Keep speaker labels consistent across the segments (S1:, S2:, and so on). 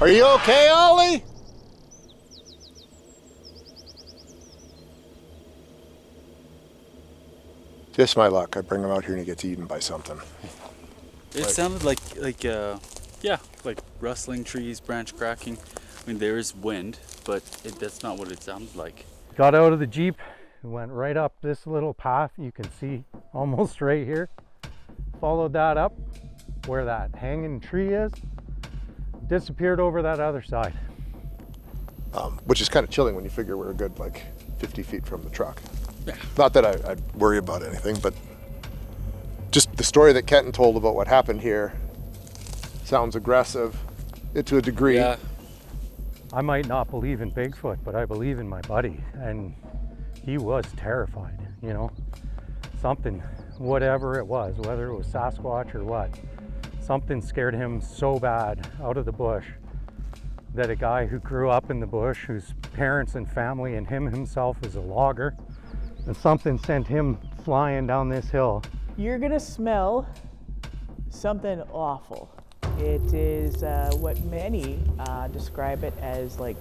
S1: Are you okay, Ollie? Just my luck. I bring him out here and he gets eaten by something.
S2: It sounded like rustling trees, branch cracking. I mean, there is wind, but that's not what it sounded like.
S3: Got out of the Jeep and went right up this little path you can see almost right here. Followed that up where that hanging tree is. Disappeared over that other side.
S1: Which is kind of chilling when you figure we're a good 50 feet from the truck.
S2: Yeah.
S1: Not that I'd worry about anything, but just the story that Kenton told about what happened here sounds aggressive to a degree.
S2: Yeah.
S3: I might not believe in Bigfoot, but I believe in my buddy, and he was terrified, you know. Something, whatever it was, whether it was Sasquatch or what, something scared him so bad out of the bush that a guy who grew up in the bush, whose parents and family and him himself is a logger, and something sent him flying down this hill.
S4: You're gonna smell something awful. It is what many describe it as like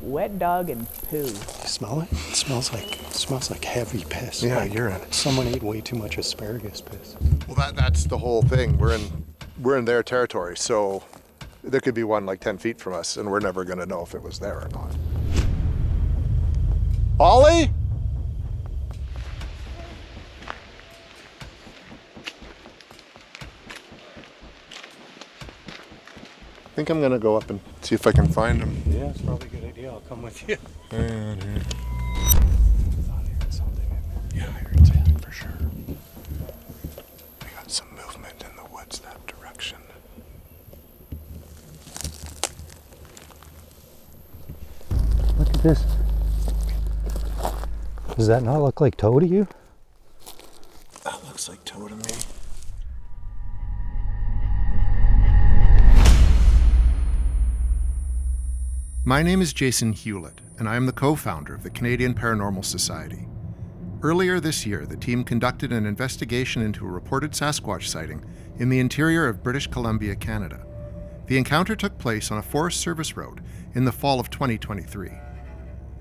S4: wet dog and poo.
S5: You smell it? It smells like heavy piss.
S1: Yeah,
S5: like
S1: urine.
S5: Someone ate way too much asparagus piss.
S1: Well, that's the whole thing. We're in their territory, so there could be one 10 feet from us, and we're never gonna know if it was there or not. Ollie? I think I'm gonna go up and see if I can find him.
S3: Yeah, it's probably a good idea. I'll come with you.
S5: I thought I heard something in there. Yeah, I heard something for sure.
S1: We got some movement in the woods that direction.
S3: Look at this. Does that not look like toe to you?
S1: That looks like toe to me. My name is Jason Hewlett, and I am the co-founder of the Canadian Paranormal Society. Earlier this year, the team conducted an investigation into a reported Sasquatch sighting in the interior of British Columbia, Canada. The encounter took place on a Forest Service road in the fall of 2023.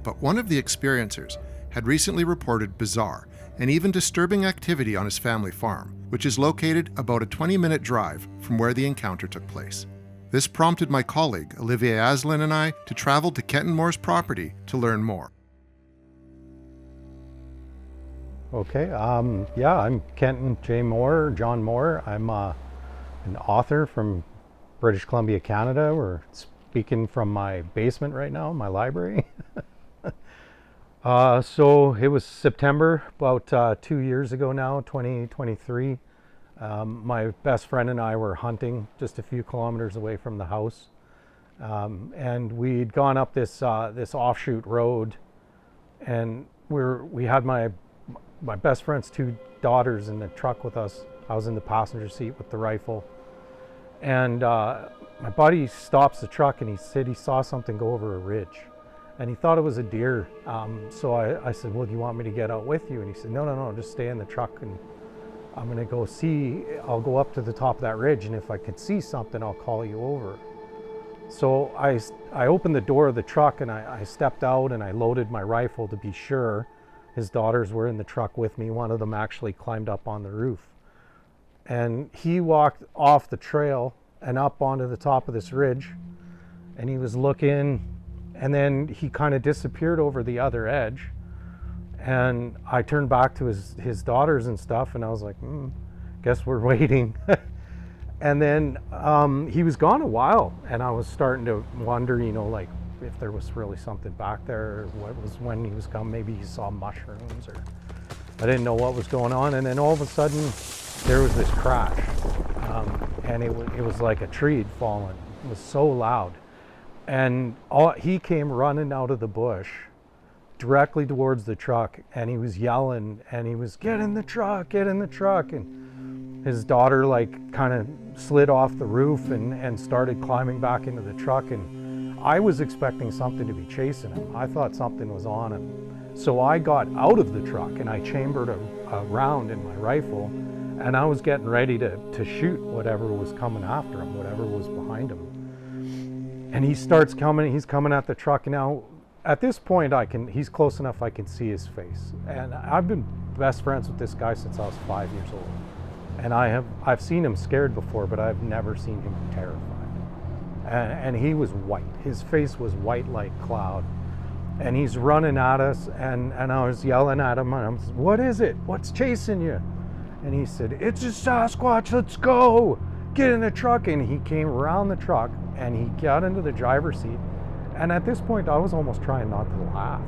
S1: But one of the experiencers had recently reported bizarre and even disturbing activity on his family farm, which is located about a 20-minute drive from where the encounter took place. This prompted my colleague, Olivier Aslan, and I to travel to Kenton Moore's property to learn more.
S3: Okay, I'm Kenton J. Moore, John Moore. I'm an author from British Columbia, Canada. We're speaking from my basement right now, my library. So it was September, about 2 years ago now, 2023. My best friend and I were hunting just a few kilometers away from the house. And we'd gone up this offshoot road, and we had my best friend's two daughters in the truck with us. I was in the passenger seat with the rifle. And my buddy stops the truck and he said he saw something go over a ridge. And he thought it was a deer. So I said, well, do you want me to get out with you? And he said, no, just stay in the truck and I'm gonna go see, I'll go up to the top of that ridge, and if I can see something, I'll call you over. So I opened the door of the truck and I stepped out and I loaded my rifle to be sure. His daughters were in the truck with me. One of them actually climbed up on the roof. And he walked off the trail and up onto the top of this ridge, and he was looking, and then he kind of disappeared over the other edge. And I turned back to his daughters and stuff, and I was like, guess we're waiting. And then he was gone a while, and I was starting to wonder, if there was really something back there, or what was when he was coming. Maybe he saw mushrooms, or I didn't know what was going on. And then all of a sudden, there was this crash, and it was like a tree had fallen. It was so loud, and he came running out of the bush directly towards the truck, and he was yelling, and he was, get in the truck, and his daughter kind of slid off the roof and started climbing back into the truck, and I was expecting something to be chasing him. I thought something was on him. So I got out of the truck and I chambered a round in my rifle, and I was getting ready to shoot whatever was coming after him, whatever was behind him. And he starts coming, he's coming at the truck. Now, at this point, he's close enough I can see his face. And I've been best friends with this guy since I was 5 years old. And I've seen him scared before, but I've never seen him terrified. And he was white. His face was white like cloud. And he's running at us, and I was yelling at him, and I'm saying, "What is it? What's chasing you?" And he said, "It's a Sasquatch, let's go. Get in the truck." And he came around the truck, and he got into the driver's seat. And at this point, I was almost trying not to laugh.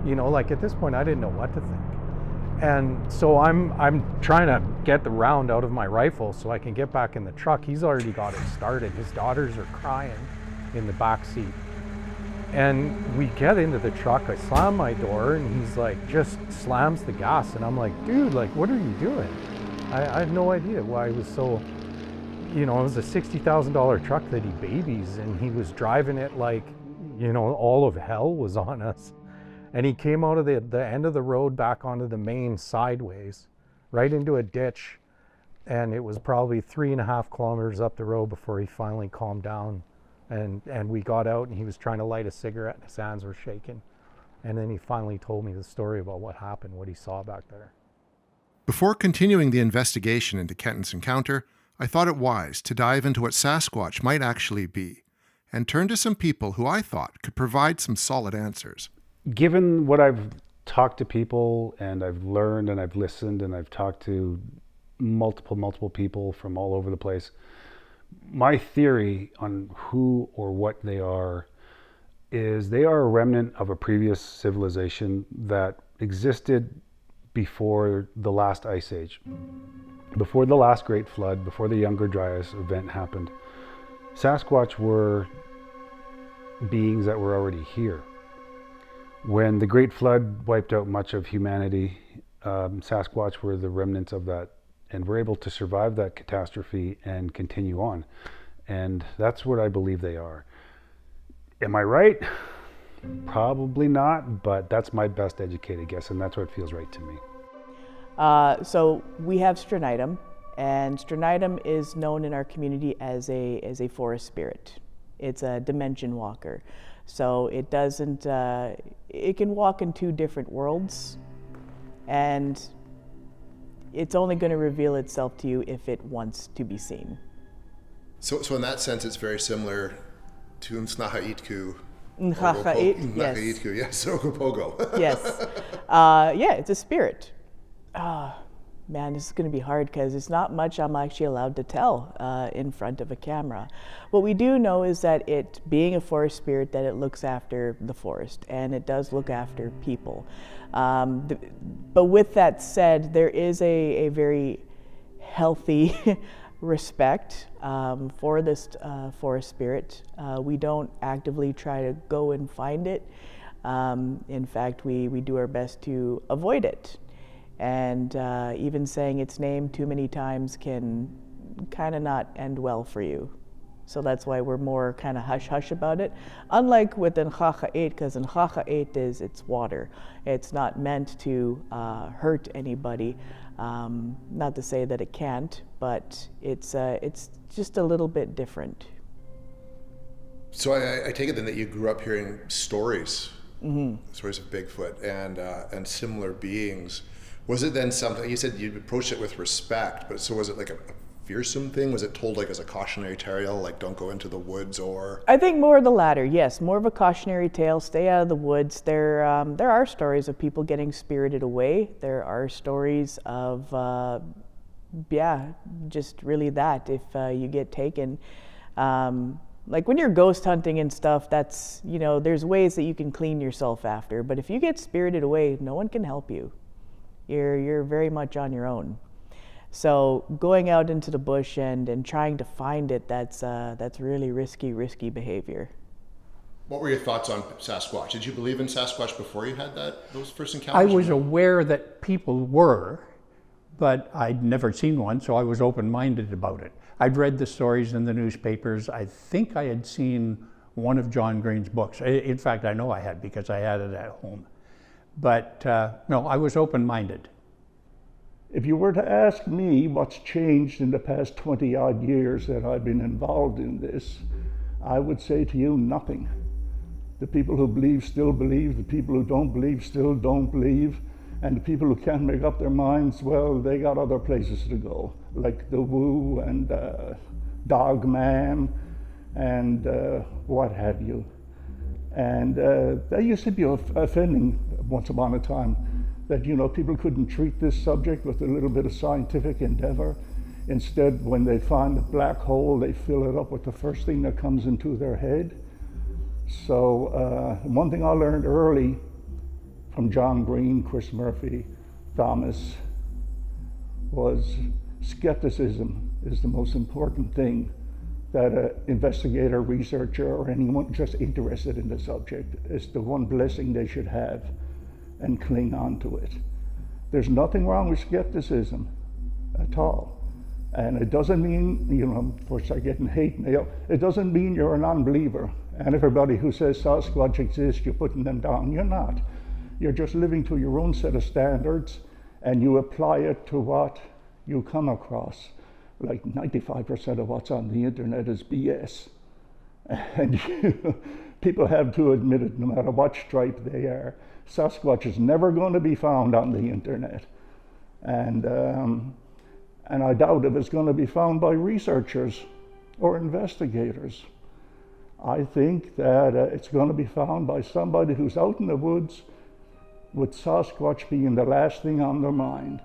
S3: You know, like at this point, I didn't know what to think. And so I'm trying to get the round out of my rifle so I can get back in the truck. He's already got it started. His daughters are crying in the back seat. And we get into the truck, I slam my door, and he's like, just slams the gas. And I'm like, dude, like, what are you doing? I had no idea why he was so, you know, it was a $60,000 truck that he babies, and he was driving it like, you know, all of hell was on us. And he came out of the end of the road back onto the main sideways, right into a ditch. And it was probably 3.5 kilometers up the road before he finally calmed down. And we got out, and he was trying to light a cigarette, and his hands were shaking. And then he finally told me the story about what happened, what he saw back there.
S1: Before continuing the investigation into Kenton's encounter, I thought it wise to dive into what Sasquatch might actually be, and turn to some people who I thought could provide some solid answers.
S6: Given what I've talked to people, and I've learned, and I've listened, and I've talked to multiple people from all over the place, my theory on who or what they are is they are a remnant of a previous civilization that existed before the last ice age, before the last great flood, before the Younger Dryas event happened. Sasquatch were beings that were already here. When the great flood wiped out much of humanity, Sasquatch were the remnants of that, and were able to survive that catastrophe and continue on. And that's what I believe they are. Am I right? Probably not, but that's my best educated guess, and that's what feels right to me.
S4: So we have Strenitum, and Strenitum is known in our community as a forest spirit. It's a dimension walker. So it doesn't, it can walk in 2 different worlds, and it's only going to reveal itself to you if it wants to be seen.
S1: So in that sense, it's very similar to Nhahaitku.
S4: Nhahaitku, yes.
S1: Nhahaitku, yes, Ogopogo.
S4: Yes. Yeah, it's a spirit. Man, this is going to be hard because it's not much I'm actually allowed to tell in front of a camera. What we do know is that it, being a forest spirit, that it looks after the forest, and it does look after people. But with that said, there is a very healthy respect for this forest spirit. We don't actively try to go and find it. In fact, we do our best to avoid it. And even saying its name too many times can kind of not end well for you. So that's why we're more kind of hush-hush about it. Unlike with Nhahaitku, because Nhahaitku it's water. It's not meant to hurt anybody. Not to say that it can't, but it's just a little bit different.
S1: So I take it then that you grew up hearing stories, stories of Bigfoot and similar beings. Was it then something, you said you approached it with respect, but so was it like a fearsome thing? Was it told like as a cautionary tale, like don't go into the woods, or?
S4: I think more of the latter, yes. More of a cautionary tale, stay out of the woods. There are stories of people getting spirited away. There are stories of, just really that, if you get taken. Like when you're ghost hunting and stuff, that's, you know, there's ways that you can clean yourself after, but if you get spirited away, no one can help you. You're very much on your own. So going out into the bush and trying to find it, that's really risky behavior.
S1: What were your thoughts on Sasquatch? Did you believe in Sasquatch before you had those first encounters?
S7: I was aware that people were, but I'd never seen one, so I was open-minded about it. I'd read the stories in the newspapers. I think I had seen one of John Green's books. In fact, I know I had because I had it at home. But no, I was open-minded.
S8: If you were to ask me what's changed in the past 20-odd years that I've been involved in this, I would say to you, nothing. The people who believe still believe, the people who don't believe still don't believe, and the people who can't make up their minds, well, they got other places to go, like the Woo and Dog Man and what have you. And that used to be offending once upon a time, that, you know, people couldn't treat this subject with a little bit of scientific endeavor. Instead, when they find a black hole, they fill it up with the first thing that comes into their head. So one thing I learned early from John Green, Chris Murphy, Thomas, was skepticism is the most important thing that an investigator, researcher, or anyone just interested in the subject, is the one blessing they should have, and cling on to it. There's nothing wrong with skepticism at all. And it doesn't mean, you know, of course I get hate mail, it doesn't mean you're a non-believer. And everybody who says Sasquatch exists, you're putting them down. You're not. You're just living to your own set of standards, and you apply it to what you come across. Like 95% of what's on the internet is BS. And people have to admit it, no matter what stripe they are. Sasquatch is never going to be found on the internet. And I doubt if it's going to be found by researchers or investigators. I think that it's going to be found by somebody who's out in the woods, with Sasquatch being the last thing on their mind.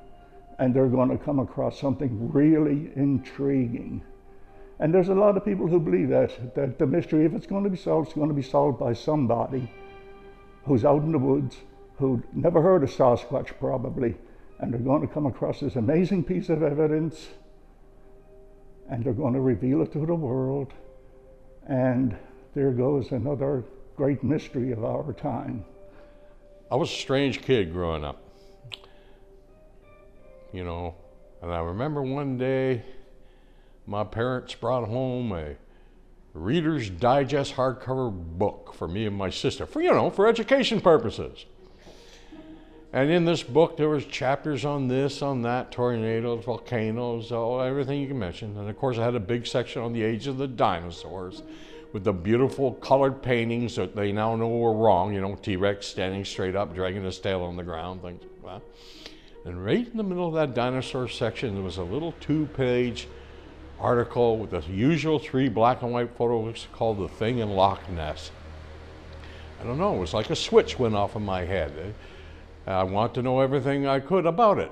S8: And they're going to come across something really intriguing. And there's a lot of people who believe that the mystery, if it's going to be solved, it's going to be solved by somebody who's out in the woods, who never heard of Sasquatch probably, and they're going to come across this amazing piece of evidence, and they're going to reveal it to the world. And there goes another great mystery of our time.
S9: I was a strange kid growing up. You know, and I remember one day my parents brought home a Reader's Digest hardcover book for me and my sister, for education purposes. And in this book there was chapters on this, on that, tornadoes, volcanoes, everything you can mention. And of course I had a big section on the age of the dinosaurs with the beautiful colored paintings that they now know were wrong, T-Rex standing straight up, dragging his tail on the ground, things like that. And right in the middle of that dinosaur section, there was a little 2-page article with the usual 3 black and white photos called The Thing in Loch Ness. I don't know, it was like a switch went off in my head. I wanted to know everything I could about it.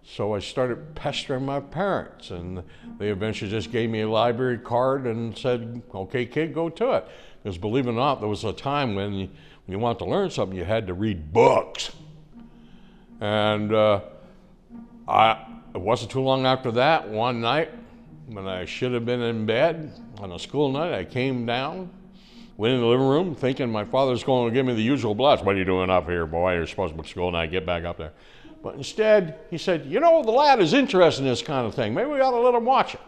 S9: So I started pestering my parents, and they eventually just gave me a library card and said, okay, kid, go to it. Because believe it or not, there was a time when you wanted to learn something, you had to read books. And it wasn't too long after that, one night, when I should have been in bed on a school night, I came down, went in the living room thinking my father's going to give me the usual blast. What are you doing up here, boy? You're supposed to be at school now, get back up there. But instead, he said, the lad is interested in this kind of thing. Maybe we ought to let him watch it.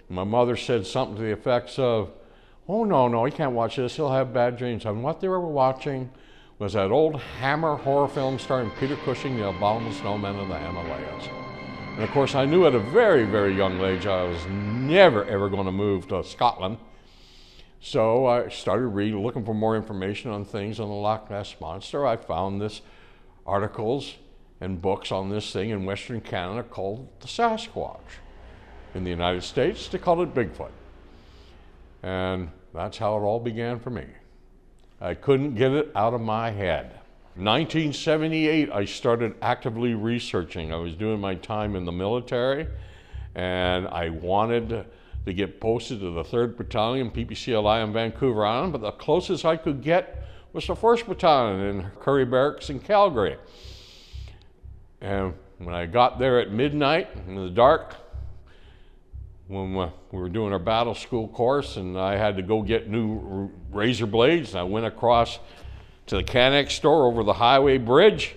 S9: My mother said something to the effects of, oh, no, he can't watch this. He'll have bad dreams. And what they were watching was that old Hammer horror film starring Peter Cushing, The Abominable Snowman of the Himalayas. And of course, I knew at a very, very young age I was never, ever going to move to Scotland. So I started looking for more information on things on the Loch Ness Monster. I found this articles and books on this thing in Western Canada called the Sasquatch. In the United States, they called it Bigfoot. And that's how it all began for me. I couldn't get it out of my head. 1978, I started actively researching. I was doing my time in the military, and I wanted to get posted to the 3rd Battalion, PPCLI in Vancouver Island, but the closest I could get was the 1st Battalion in Curry Barracks in Calgary. And when I got there at midnight in the dark, when we were doing our battle school course, and I had to go get new razor blades, and I went across to the Canex store over the highway bridge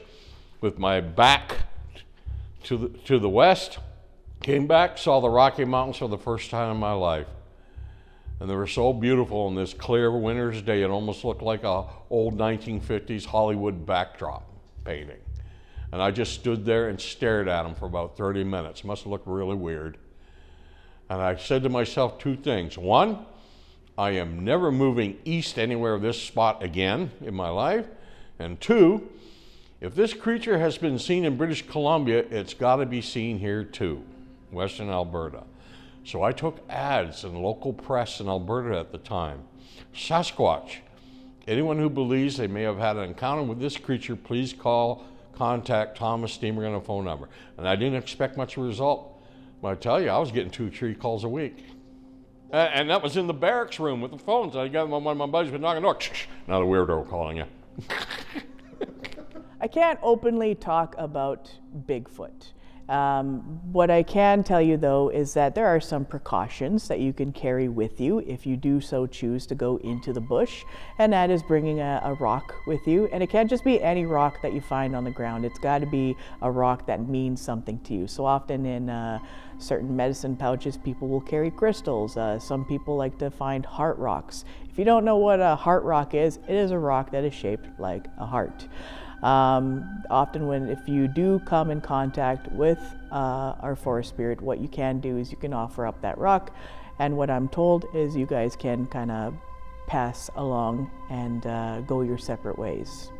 S9: with my back to the west, came back, saw the Rocky Mountains for the first time in my life. And they were so beautiful on this clear winter's day, it almost looked like a old 1950s Hollywood backdrop painting. And I just stood there and stared at them for about 30 minutes. Must have looked really weird. And I said to myself 2 things. One, I am never moving east anywhere of this spot again in my life. And 2, if this creature has been seen in British Columbia, it's got to be seen here too, Western Alberta. So I took ads in local press in Alberta at the time. Sasquatch. Anyone who believes they may have had an encounter with this creature, please contact Thomas Steenburg on a phone number. And I didn't expect much of a result. But I tell you, I was getting 2 or 3 calls a week. And that was in the barracks room with the phones. I got one of my buddies been knocking on the door. Now the weirdo calling you.
S4: I can't openly talk about Bigfoot. What I can tell you though is that there are some precautions that you can carry with you if you do so choose to go into the bush, and that is bringing a rock with you. And it can't just be any rock that you find on the ground. It's got to be a rock that means something to you. So often in certain medicine pouches, people will carry crystals. Some people like to find heart rocks. If you don't know what a heart rock is, it is a rock that is shaped like a heart. Often if you do come in contact with our forest spirit, what you can do is you can offer up that rock, and what I'm told is you guys can kind of pass along and go your separate ways.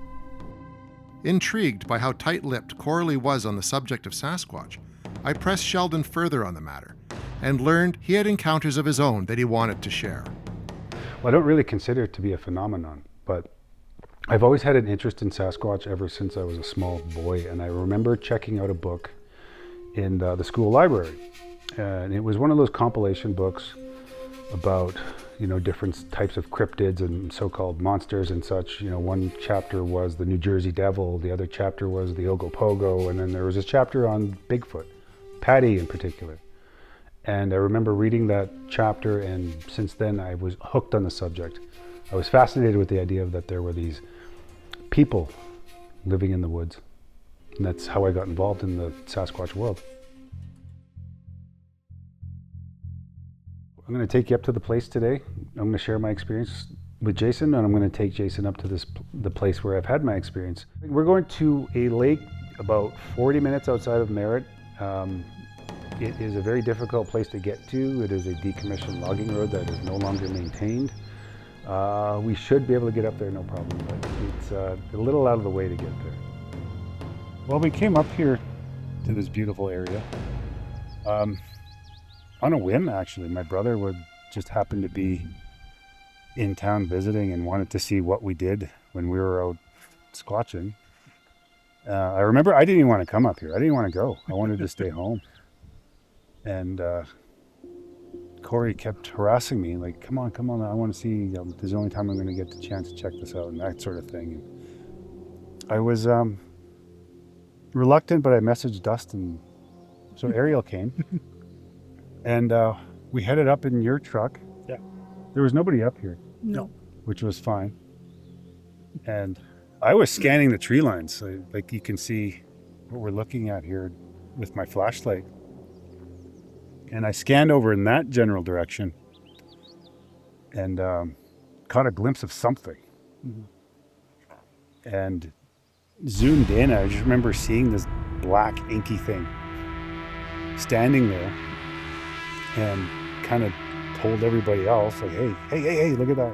S1: Intrigued by how tight-lipped Coralie was on the subject of Sasquatch, I pressed Sheldon further on the matter and learned he had encounters of his own that he wanted to share.
S6: Well, I don't really consider it to be a phenomenon, but I've always had an interest in Sasquatch ever since I was a small boy, and I remember checking out a book in the school library, and it was one of those compilation books about, you know, different types of cryptids and so-called monsters and such. You know, one chapter was the New Jersey Devil, the other chapter was the Ogopogo, and then there was a chapter on Bigfoot, Patty in particular. And I remember reading that chapter, and since then I was hooked on the subject. I was fascinated with the idea that there were these people living in the woods. And that's how I got involved in the Sasquatch world. I'm going to take you up to the place today. I'm going to share my experience with Jason, and I'm going to take Jason up to the place where I've had my experience. We're going to a lake about 40 minutes outside of Merritt. It is a very difficult place to get to. It is a decommissioned logging road that is no longer maintained. We should be able to get up there no problem, but it's a little out of the way to get there. Well, we came up here to this beautiful area on a whim, actually. My brother would just happen to be in town visiting and wanted to see what we did when we were out squatching. I remember I didn't even want to come up here. I didn't want to go. I wanted to stay home. And Corey kept harassing me, like, come on, I want to see, this is the only time I'm going to get the chance to check this out, and that sort of thing. And I was reluctant, but I messaged Dustin. So Ariel came, and we headed up in your truck.
S5: Yeah.
S6: There was nobody up here.
S5: No.
S6: Which was fine. And I was scanning the tree lines, so, like, you can see what we're looking at here with my flashlight. And I scanned over in that general direction and caught a glimpse of something. Mm-hmm. And zoomed in, I just remember seeing this black inky thing standing there, and kind of told everybody else, like, hey, look at that.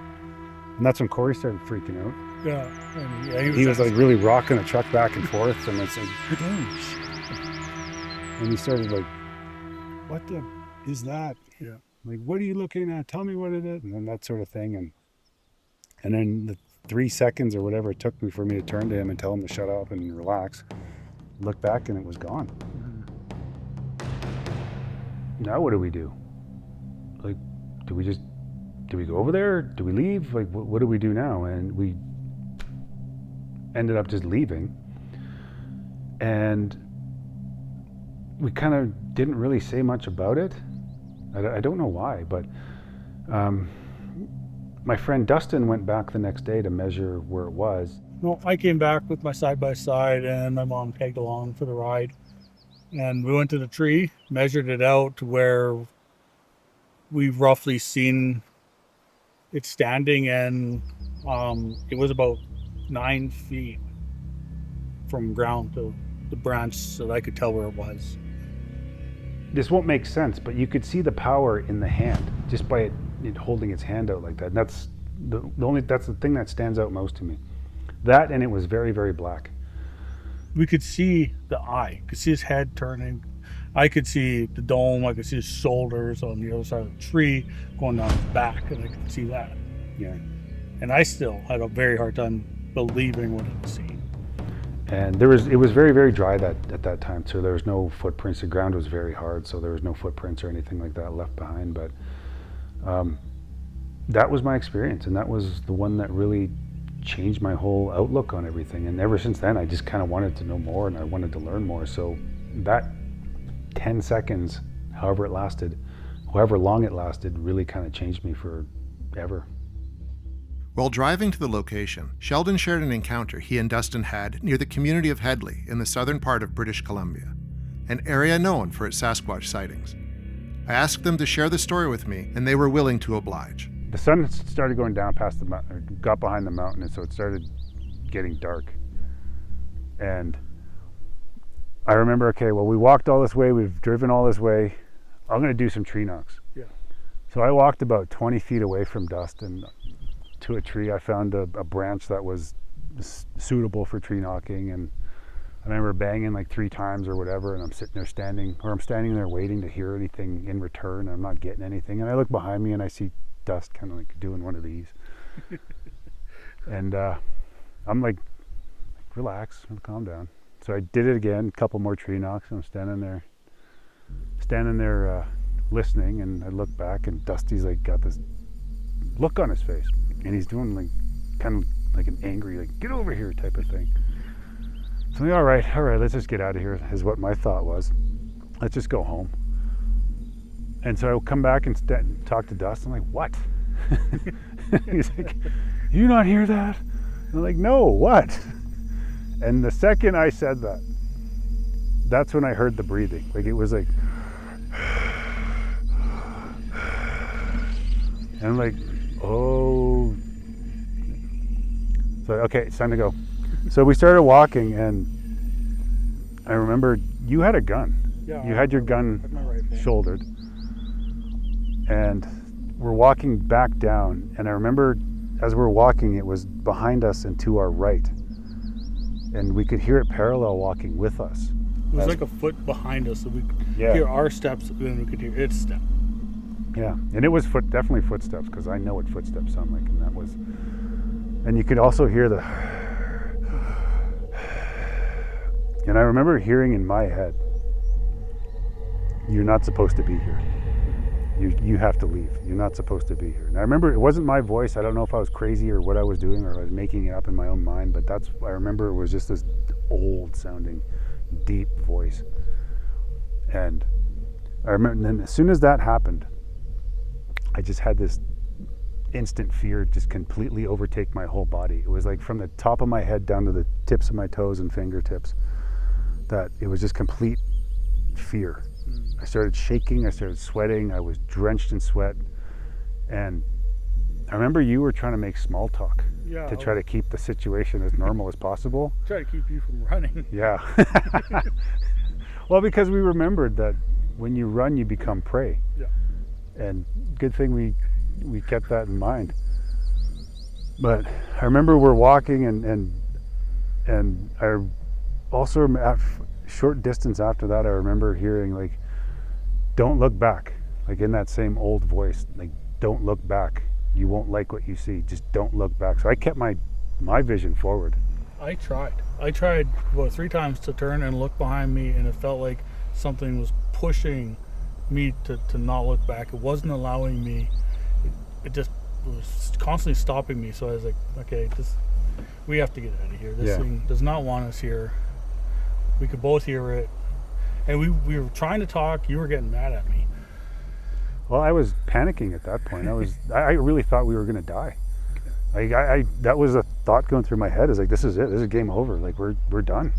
S6: And that's when Corey started freaking out.
S5: Yeah. And yeah,
S6: he was like really rocking the truck back and forth, and it's like, and he started like, what the is that?
S5: Yeah.
S6: Like, what are you looking at? Tell me what it is. And then that sort of thing. And then the 3 seconds or whatever it took for me to turn to him and tell him to shut up and relax, look back and it was gone. Mm-hmm. Now what do we do? Like, do we go over there? Do we leave? Like, what do we do now? And we ended up just leaving. And we kind of didn't really say much about it. I don't know why, but my friend Dustin went back the next day to measure where it was.
S5: No, I came back with my side-by-side, and my mom tagged along for the ride. And we went to the tree, measured it out to where we've roughly seen it standing, and it was about 9 feet from ground to the branch, so that I could tell where it was.
S6: This won't make sense, but you could see the power in the hand just by it it holding its hand out like that. And that's that's the thing that stands out most to me. That, and it was very, very black.
S5: We could see the eye, could see his head turning. I could see the dome, I could see his shoulders on the other side of the tree going down his back, and I could see that.
S6: Yeah.
S5: And I still had a very hard time believing what I was seeing.
S6: And it was very, very dry at that time, so there was no footprints. The ground was very hard, so there was no footprints or anything like that left behind. But that was my experience, and that was the one that really changed my whole outlook on everything. And ever since then, I just kind of wanted to know more, and I wanted to learn more. So that 10 seconds, however long it lasted, really kind of changed me forever.
S1: While driving to the location, Sheldon shared an encounter he and Dustin had near the community of Headley in the southern part of British Columbia, an area known for its Sasquatch sightings. I asked them to share the story with me, and they were willing to oblige.
S6: The sun started going down past the mountain, got behind the mountain, and so it started getting dark. And I remember, okay, well, we walked all this way, we've driven all this way, I'm going to do some tree knocks.
S5: Yeah.
S6: So I walked about 20 feet away from Dustin to a tree. I found a branch that was suitable for tree knocking, and I remember banging like 3 times or whatever, and I'm standing there waiting to hear anything in return, and I'm not getting anything. And I look behind me and I see Dust kind of like doing one of these. And I'm like, relax, calm down. So I did it again, a couple more tree knocks, and I'm standing there listening, and I look back, and Dusty's like got this look on his face, and he's doing like kind of like an angry, like, get over here type of thing. So I'm like, all right, let's just get out of here, is what my thought was. Let's just go home. And so I'll come back and talk to Dust. I'm like, what? He's like, you not hear that? I'm like, no, what? And the second I said that, that's when I heard the breathing. Like, it was like, and I'm like, oh. So, okay, it's time to go. So we started walking, and I remember you had a gun.
S5: Yeah,
S6: you had your gun
S5: my rifle
S6: shouldered. And we're walking back down, and I remember as we're walking, it was behind us and to our right. And we could hear it parallel walking with us.
S5: It was like a foot behind us, so we could hear our steps, and then we could hear its step.
S6: Yeah, and it was definitely footsteps, because I know what footsteps sound like, and that was, and you could also hear the, and I remember hearing in my head, you're not supposed to be here. You have to leave. You're not supposed to be here. And I remember it wasn't my voice. I don't know if I was crazy or what I was doing, or I was making it up in my own mind, but I remember it was just this old sounding, deep voice. And I remember, and then as soon as that happened, I just had this instant fear just completely overtake my whole body. It was like from the top of my head down to the tips of my toes and fingertips, that it was just complete fear. I started shaking, I started sweating, I was drenched in sweat. And I remember you were trying to make small talk to try to keep the situation as normal as possible.
S5: Try to keep you from running.
S6: Yeah. Well, because we remembered that when you run, you become prey.
S5: Yeah.
S6: And good thing we kept that in mind. But I remember we're walking, and I also, short distance after that, I remember hearing like, don't look back, like in that same old voice, like, don't look back. You won't like what you see. Just don't look back. So I kept my vision forward.
S5: I tried about 3 times to turn and look behind me, and it felt like something was pushing me to not look back. It wasn't allowing me. It just was constantly stopping me. So I was like, okay, we have to get out of here. This thing does not want us here. We could both hear it. And we were trying to talk. You were getting mad at me.
S6: Well, I was panicking at that point. I really thought we were going to die. Like that was a thought going through my head. Is like, this is it. This is game over. Like, we're done.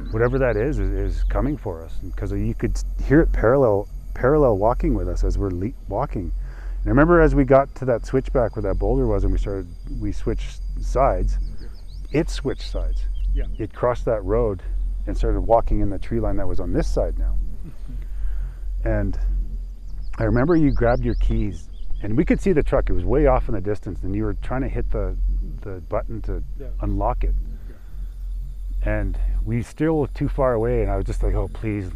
S6: Whatever that is coming for us. Because you could hear it parallel walking with us as we're walking. And I remember as we got to that switchback where that boulder was, and we switched sides. It switched sides.
S5: Yeah.
S6: It crossed that road and started walking in the tree line that was on this side now. And I remember you grabbed your keys And we could see the truck. It was way off in the distance, and you were trying to hit the button to unlock it. And we still were too far away, and I was just like, oh, please,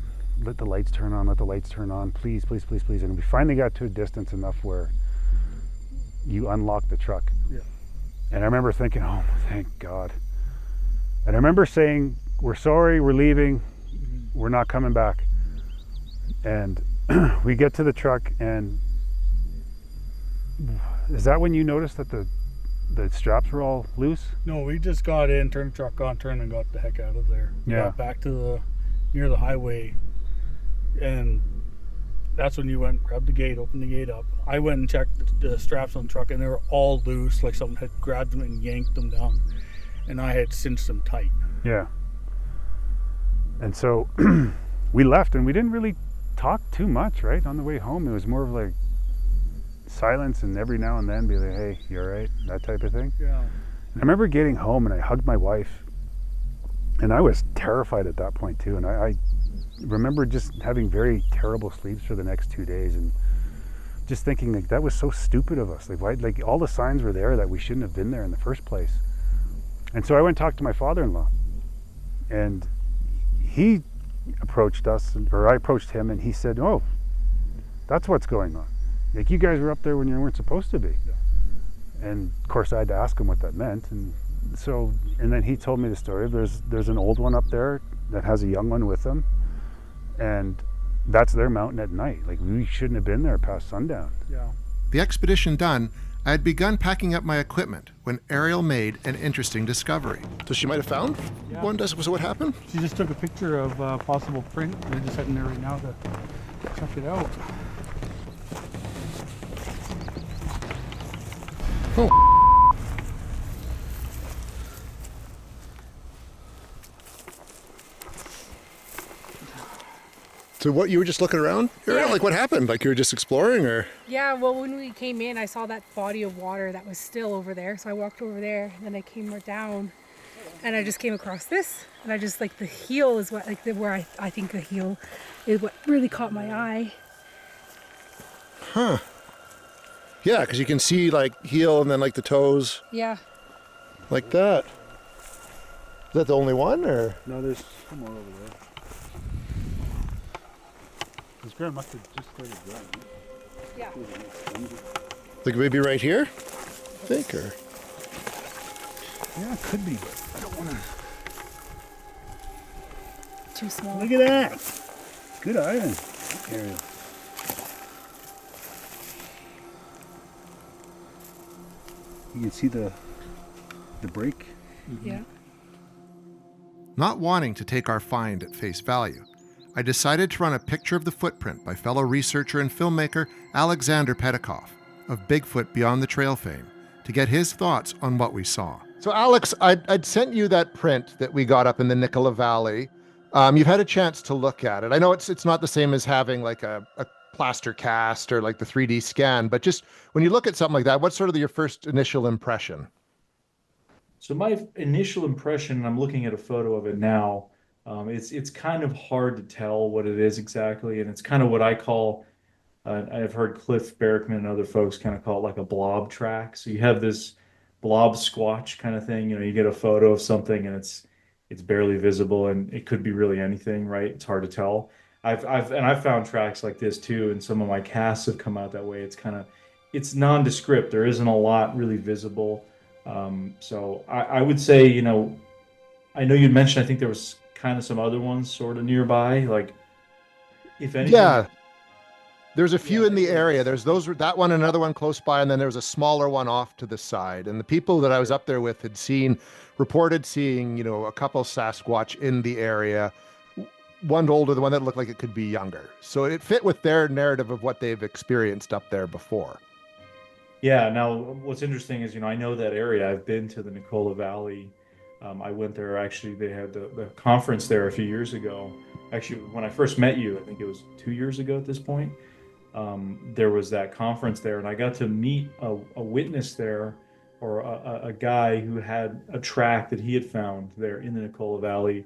S6: let the lights turn on, please, please, please, please. And we finally got to a distance enough where you unlock the truck.
S5: Yeah.
S6: And I remember thinking, oh, thank God. And I remember saying, we're sorry, we're leaving, we're not coming back. And we get to the truck, and is that when you noticed that the straps were all loose?
S5: No, we just got in, turned the truck on, turned and got the heck out of there. We
S6: Yeah.
S5: got back to near the highway, and that's when you went, grabbed the gate, opened the gate up. I went and checked the straps on the truck, and they were all loose, like someone had grabbed them and yanked them down, and I had cinched them tight.
S6: Yeah. And so we left, and we didn't really talk too much, right? On the way home, it was more of like silence, and every now and then be like, hey, you all right? That type of thing.
S5: Yeah.
S6: And I remember getting home, and I hugged my wife, and I was terrified at that point too. And I remember just having very terrible sleeps for the next 2 days, and just thinking like that was so stupid of us. Like, why? Like, all the signs were there that we shouldn't have been there in the first place. And so I went and talked to my father-in-law, and he approached us, or I approached him, and he said, oh, that's what's going on. Like, you guys were up there when you weren't supposed to be. Yeah. And of course I had to ask him what that meant. And so, and then he told me the story. There's an old one up there that has a young one with them, and that's their mountain at night. Like, we shouldn't have been there past sundown.
S5: Yeah.
S1: The expedition done, I had begun packing up my equipment when Ariel made an interesting discovery. So she might have found one. So what happened?
S5: She just took a picture of a possible print. They're just heading there right now to check it out.
S1: Oh. So what, you were just looking around?
S10: Yeah.
S1: Like, what happened? Like, you were just exploring, or?
S10: Yeah, well, when we came in, I saw that body of water that was still over there. So I walked over there, and then I came right down, and I just came across this. And I just, like, the heel is what, like, where I think the heel is what really caught my eye.
S1: Huh. Yeah, because you can see, like, heel and then, like, the toes.
S10: Yeah.
S1: Like that. Is that the only one, or?
S6: No, there's some more over there. This ground must have just started drying.
S10: Yeah.
S1: Like, maybe right here? I think, or?
S6: Yeah, it could be, but I don't want to.
S10: Too small.
S6: Look at that. Good iron. Ariel. You can see the break.
S10: Yeah.
S1: Not wanting to take our find at face value, I decided to run a picture of the footprint by fellow researcher and filmmaker Alexander Petikoff of Bigfoot Beyond the Trail fame to get his thoughts on what we saw. So Alex, I'd sent you that print that we got up in the Nicola Valley. You've had a chance to look at it. I know it's not the same as having like a plaster cast or like the 3D scan, but just when you look at something like that, what's sort of your first initial impression?
S11: So my initial impression, and I'm looking at a photo of it now, it's kind of hard to tell what it is exactly, and it's kind of what I call, I've heard Cliff Barrickman and other folks kind of call it like a blob track. So you have this blob squatch kind of thing, you get a photo of something and it's barely visible, and it could be really anything, right? It's hard to tell. I've found tracks like this too, and some of my casts have come out that way. It's nondescript. There isn't a lot really visible. So I would say, I know you'd mentioned, I think there was kind of some other ones sort of nearby, like, if anything.
S1: Yeah, there's a few in the area. There's that one, another one close by, and then there was a smaller one off to the side. And the people that I was up there with had reported seeing, a couple Sasquatch in the area. One older, the one that looked like it could be younger. So it fit with their narrative of what they've experienced up there before.
S11: Yeah, now what's interesting is, I know that area. I've been to the Nicola Valley. I went there, actually, they had the conference there a few years ago. Actually, when I first met you, I think it was 2 years ago at this point, there was that conference there, and I got to meet a witness there, or a guy who had a track that he had found there in the Nicola Valley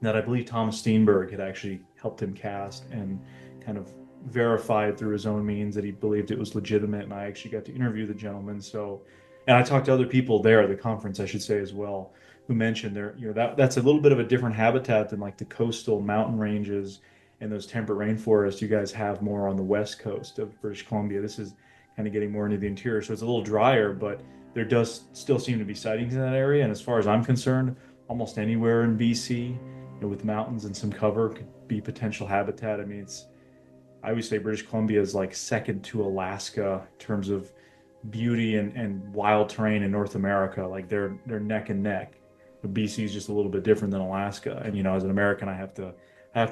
S11: that I believe Thomas Steenburg had actually helped him cast and kind of verified through his own means that he believed it was legitimate, and I actually got to interview the gentleman. So, and I talked to other people there at the conference, I should say, as well, who mentioned there, that's a little bit of a different habitat than like the coastal mountain ranges and those temperate rainforests you guys have more on the west coast of British Columbia. This is kind of getting more into the interior, so it's a little drier, but there does still seem to be sightings in that area. And as far as I'm concerned, almost anywhere in BC, with mountains and some cover could be potential habitat. I mean, I always say British Columbia is like second to Alaska in terms of beauty and wild terrain in North America. Like they're neck and neck. But BC is just a little bit different than Alaska. And as an American, I have to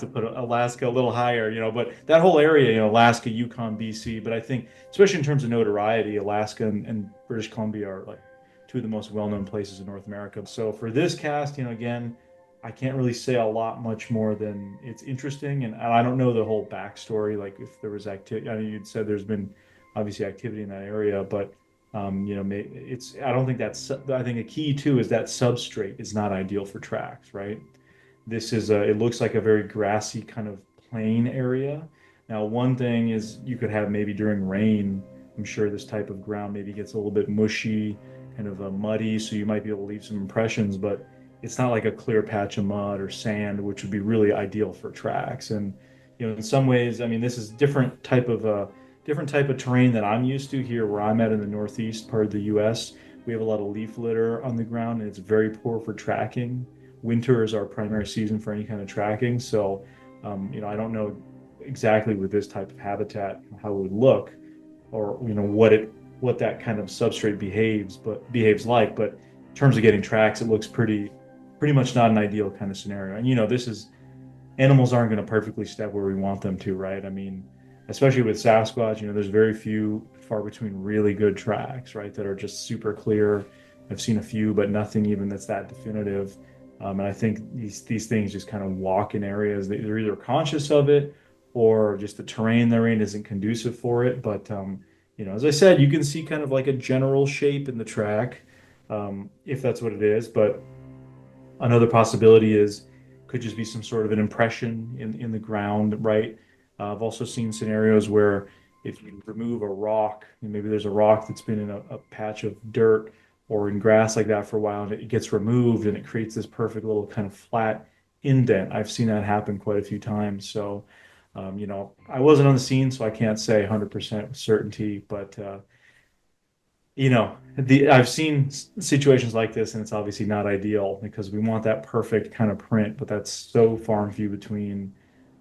S11: put Alaska a little higher. But that whole area, Alaska, Yukon, BC. But I think, especially in terms of notoriety, Alaska and British Columbia are like two of the most well-known places in North America. So for this cast, again, I can't really say a lot much more than it's interesting, and I don't know the whole backstory. Like if there was activity, I mean, you'd said there's been obviously activity in that area, but it's. I don't think that's. I think a key too is that substrate is not ideal for tracks, right? This is it looks like a very grassy kind of plain area. Now, one thing is you could have maybe during rain. I'm sure this type of ground maybe gets a little bit mushy, kind of muddy, so you might be able to leave some impressions, but it's not like a clear patch of mud or sand, which would be really ideal for tracks. And in some ways, I mean, this is different type of terrain that I'm used to here, where I'm at in the northeast part of the U.S. We have a lot of leaf litter on the ground, and it's very poor for tracking. Winter is our primary season for any kind of tracking, so I don't know exactly with this type of habitat how it would look, or what that kind of substrate behaves like. But in terms of getting tracks, it looks pretty much not an ideal kind of scenario. And animals aren't going to perfectly step where we want them to, right? I mean, especially with Sasquatch, there's very few, far between really good tracks, right, that are just super clear. I've seen a few, but nothing even that's that definitive. And I think these things just kind of walk in areas that they're either conscious of it or just the terrain they're in isn't conducive for it. But as I said, you can see kind of like a general shape in the track, if that's what it is. But another possibility could just be some sort of an impression in the ground, right? I've also seen scenarios where if you remove a rock, and maybe there's a rock that's been in a patch of dirt or in grass like that for a while, and it gets removed and it creates this perfect little kind of flat indent. I've seen that happen quite a few times. So, I wasn't on the scene, so I can't say 100% with certainty, but I've seen situations like this, and it's obviously not ideal because we want that perfect kind of print, but that's so far and few between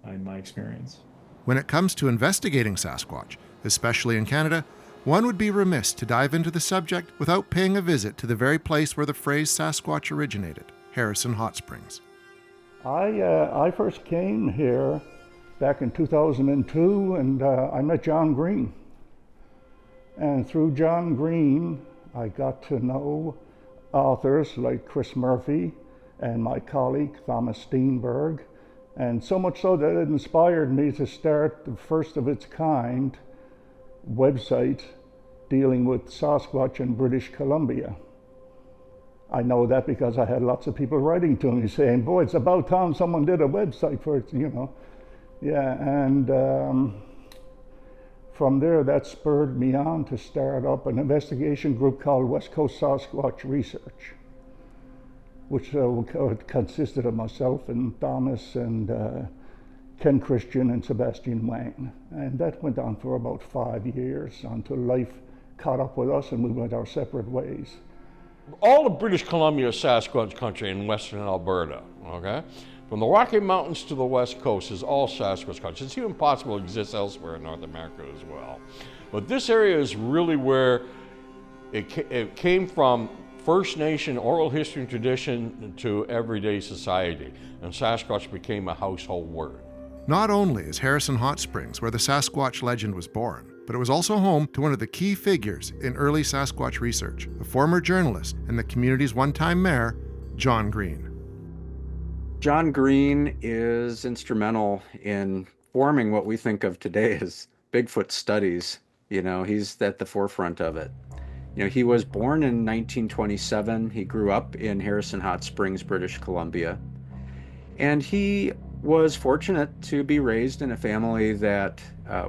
S11: in my experience.
S1: When it comes to investigating Sasquatch, especially in Canada, one would be remiss to dive into the subject without paying a visit to the very place where the phrase Sasquatch originated, Harrison Hot Springs.
S8: I first came here back in 2002, and I met John Green. And through John Green, I got to know authors like Chris Murphy and my colleague Thomas Steenburg, and so much so that it inspired me to start the first of its kind website dealing with Sasquatch in British Columbia. I know that because I had lots of people writing to me saying, boy, it's about time someone did a website for it, Yeah, and from there, that spurred me on to start up an investigation group called West Coast Sasquatch Research, which consisted of myself and Thomas and Ken Christian and Sebastian Wang. And that went on for about 5 years until life caught up with us and we went our separate ways.
S9: All of British Columbia is Sasquatch country in western Alberta, okay? From the Rocky Mountains to the west coast is all Sasquatch country. It's even possible it exists elsewhere in North America as well. But this area is really where it came from First Nation oral history and tradition to everyday society, and Sasquatch became a household word.
S1: Not only is Harrison Hot Springs where the Sasquatch legend was born, but it was also home to one of the key figures in early Sasquatch research, a former journalist and the community's one-time mayor, John Green.
S12: John Green is instrumental in forming what we think of today as Bigfoot studies. He's at the forefront of it. He was born in 1927. He grew up in Harrison Hot Springs, British Columbia. And he was fortunate to be raised in a family that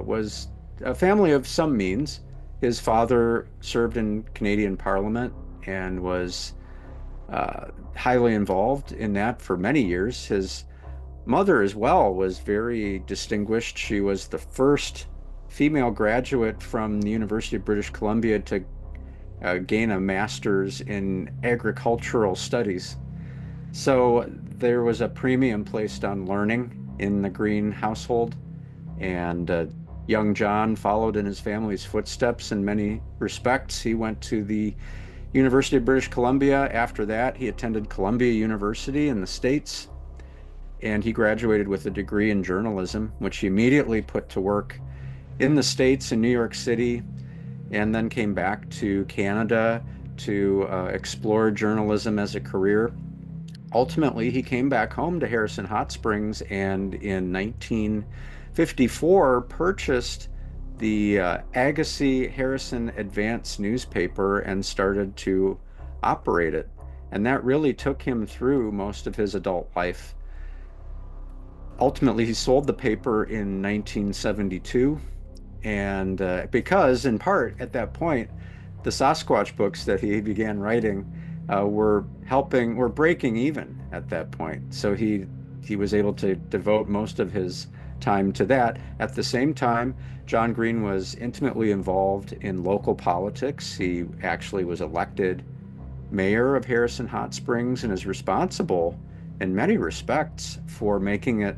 S12: was a family of some means. His father served in Canadian Parliament and was highly involved in that for many years. His mother as well was very distinguished. She was the first female graduate from the University of British Columbia to gain a master's in agricultural studies. So there was a premium placed on learning in the Green household, and young John followed in his family's footsteps in many respects. He went to the University of British Columbia. After that, he attended Columbia University in the States, and he graduated with a degree in journalism, which he immediately put to work in the States, in New York City, and then came back to Canada to explore journalism as a career. Ultimately, he came back home to Harrison Hot Springs, and in 1954 purchased the Agassiz Harrison Advance newspaper and started to operate it. And that really took him through most of his adult life. Ultimately, he sold the paper in 1972, and because, in part, at that point, the Sasquatch books that he began writing were breaking even at that point. So he was able to devote most of his time to that. At the same time, John Green was intimately involved in local politics. He actually was elected mayor of Harrison Hot Springs and is responsible in many respects for making it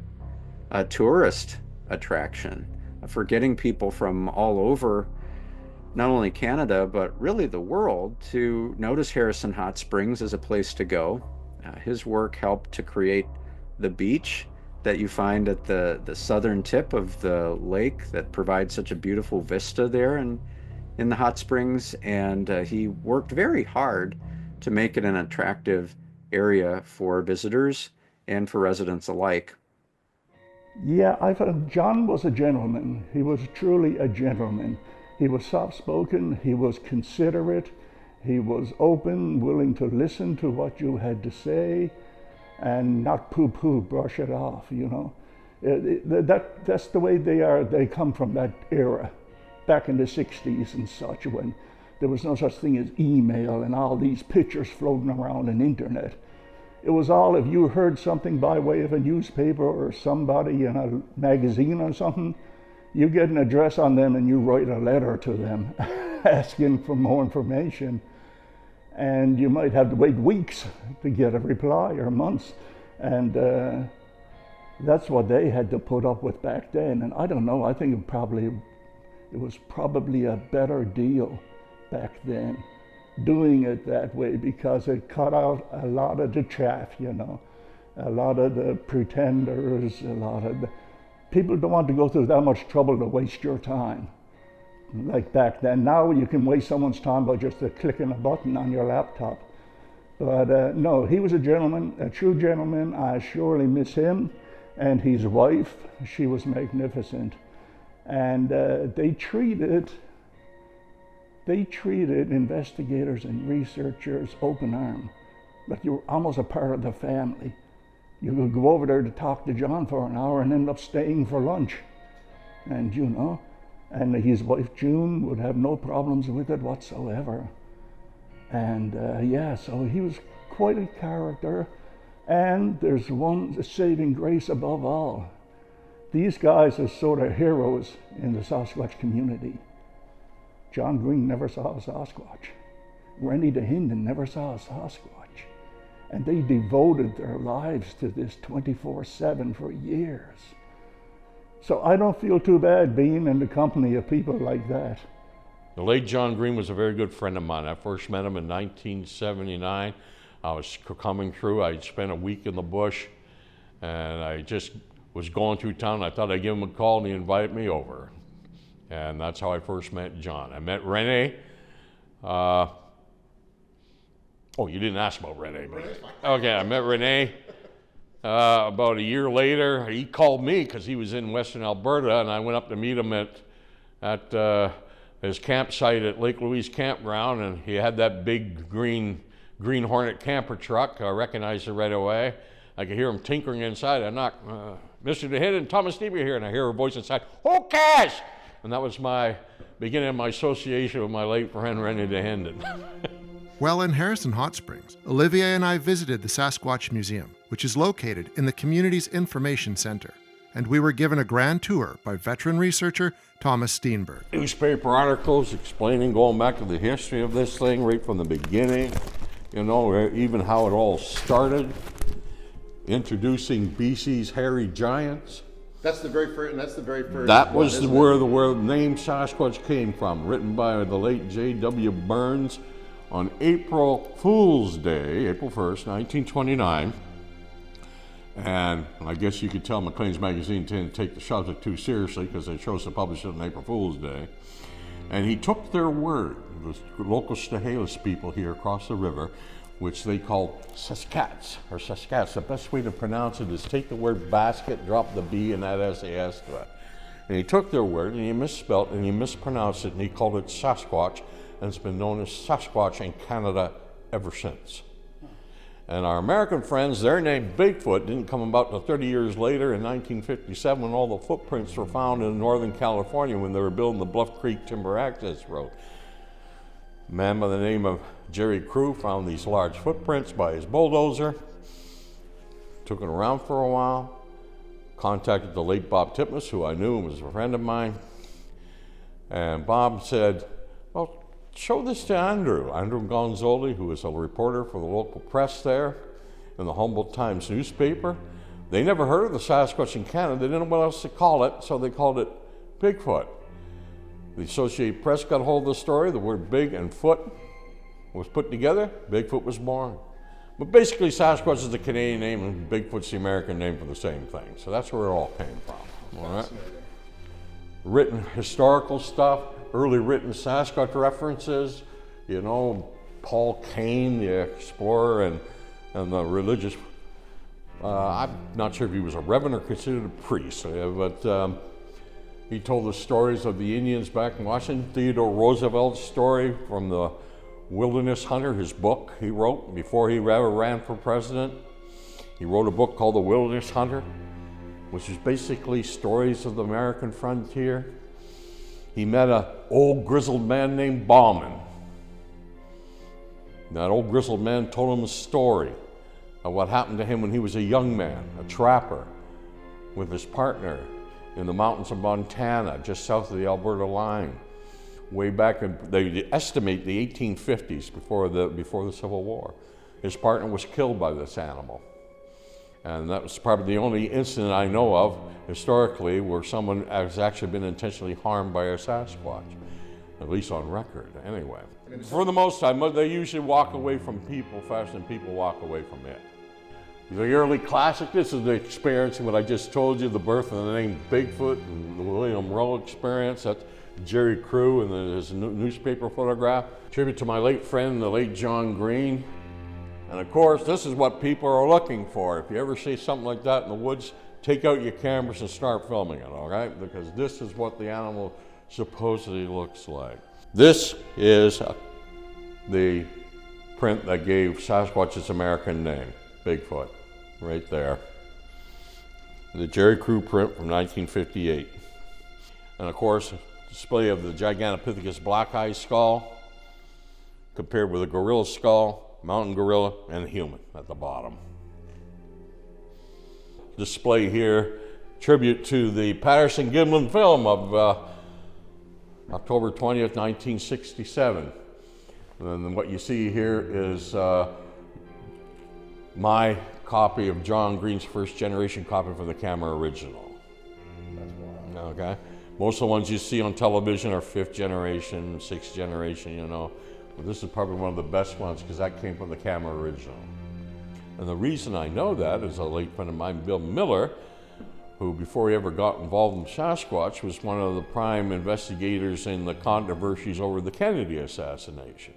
S12: a tourist attraction, for getting people from all over, not only Canada, but really the world, to notice Harrison Hot Springs as a place to go. His work helped to create the beach that you find at the southern tip of the lake that provides such a beautiful vista there in the hot springs. And he worked very hard to make it an attractive area for visitors and for residents alike.
S8: Yeah, I thought John was a gentleman. He was truly a gentleman. He was soft-spoken, he was considerate, he was open, willing to listen to what you had to say and not poo-poo, brush it off, you know. That's the way they are. They come from that era, back in the 60s and such, when there was no such thing as email and all these pictures floating around on the internet. It was all, if you heard something by way of a newspaper or somebody in a magazine or something, you get an address on them and you write a letter to them asking for more information. And you might have to wait weeks to get a reply, or months. And that's what they had to put up with back then. And I don't know, I think it was probably a better deal back then, doing it that way, because it cut out a lot of the chaff, you know, a lot of the pretenders, a lot of the people don't want to go through that much trouble to waste your time. Like back then. Now you can waste someone's time by just clicking a button on your laptop. But no, he was a gentleman, a true gentleman. I surely miss him. And his wife, she was magnificent. And they treated investigators and researchers open arm, like you were almost a part of the family. You could go over there to talk to John for an hour and end up staying for lunch. And you know, and his wife June would have no problems with it whatsoever. And yeah, so he was quite a character. And there's one saving grace above all. These guys are sort of heroes in the Sasquatch community. John Green never saw a Sasquatch. Rennie the Hinden never saw a Sasquatch. And they devoted their lives to this 24/7 for years. So I don't feel too bad being in the company of people like that.
S9: The late John Green was a very good friend of mine. I first met him in 1979. I was coming through. I spent a week in the bush, and I just was going through town. I thought I'd give him a call, and he invited me over. And that's how I first met John. I met Renee. Oh, you didn't ask about Renee. But, okay, I met Renee. About a year later, he called me because he was in Western Alberta, and I went up to meet him at his campsite at Lake Louise Campground, and he had that big green Hornet camper truck. I recognized it right away. I could hear him tinkering inside. I knock, Mr. DeHinden and Thomas Steenburg here, and I hear a voice inside, "Oh, Cash!" And that was my beginning of my association with my late friend Rennie DeHinden.
S1: While in Harrison Hot Springs, Olivier and I visited the Sasquatch Museum, which is located in the community's information center, and we were given a grand tour by veteran researcher Thomas Steenburg.
S9: Newspaper articles explaining, going back to the history of this thing right from the beginning, you know, even how it all started, introducing BC's hairy giants.
S13: That's the very first.
S9: That was where the name Sasquatch came from, written by the late J.W. Burns on April Fool's Day, April 1st, 1929. And I guess you could tell Maclean's magazine didn't take the subject too seriously because they chose to publish it on April Fool's Day. And he took their word, the local Chehalis people here across the river, which they called Saskats, or Saskats. The best way to pronounce it is take the word basket, drop the B and add SAS to it. And he took their word and he misspelled and he mispronounced it and he called it Sasquatch, and it's been known as Sasquatch in Canada ever since. And our American friends, their name Bigfoot didn't come about until 30 years later in 1957 when all the footprints were found in Northern California when they were building the Bluff Creek Timber Access Road. A man by the name of Jerry Crew found these large footprints by his bulldozer, took it around for a while, contacted the late Bob Titmus, who I knew was a friend of mine, and Bob said, well, show this to Andrew Gonzoli, who was a reporter for the local press there in the Humboldt Times newspaper. They never heard of the Sasquatch in Canada. They didn't know what else to call it, so they called it Bigfoot. The Associated Press got hold of the story. The word big and foot was put together. Bigfoot was born. But basically, Sasquatch is the Canadian name and Bigfoot's the American name for the same thing. So that's where it all came from. All right? Written historical stuff, early written Sasquatch references, you know, Paul Kane, the explorer and the religious, I'm not sure if he was a reverend or considered a priest, but he told the stories of the Indians back in Washington. Theodore Roosevelt's story from the Wilderness Hunter, his book he wrote before he ever ran for president. He wrote a book called The Wilderness Hunter, which is basically stories of the American frontier. He met an old grizzled man named Bauman. That old grizzled man told him a story of what happened to him when he was a young man, a trapper, with his partner in the mountains of Montana, just south of the Alberta line. Way back in, they estimate the 1850s, before the Civil War. His partner was killed by this animal. And that was probably the only incident I know of historically where someone has actually been intentionally harmed by a Sasquatch, at least on record, anyway. For the most time, they usually walk away from people faster than people walk away from it. The early classic, this is the experience of what I just told you, the birth of the name Bigfoot, and the William Rowe experience. That's Jerry Crew and his newspaper photograph. Tribute to my late friend, the late John Green. And of course, this is what people are looking for. If you ever see something like that in the woods, take out your cameras and start filming it, all right? Because this is what the animal supposedly looks like. This is the print that gave Sasquatch its American name, Bigfoot, right there. The Jerry Crew print from 1958. And of course, display of the Gigantopithecus black-eye skull compared with a gorilla skull, mountain gorilla, and human at the bottom. Display here, tribute to the Patterson-Gimlin film of October 20th, 1967. And then what you see here is my copy of John Green's first generation copy from the camera original. Okay? Most of the ones you see on television are 5th generation, 6th generation, you know. But this is probably one of the best ones because that came from the camera original. And the reason I know that is a late friend of mine, Bill Miller, who before he ever got involved in Sasquatch was one of the prime investigators in the controversies over the Kennedy assassination.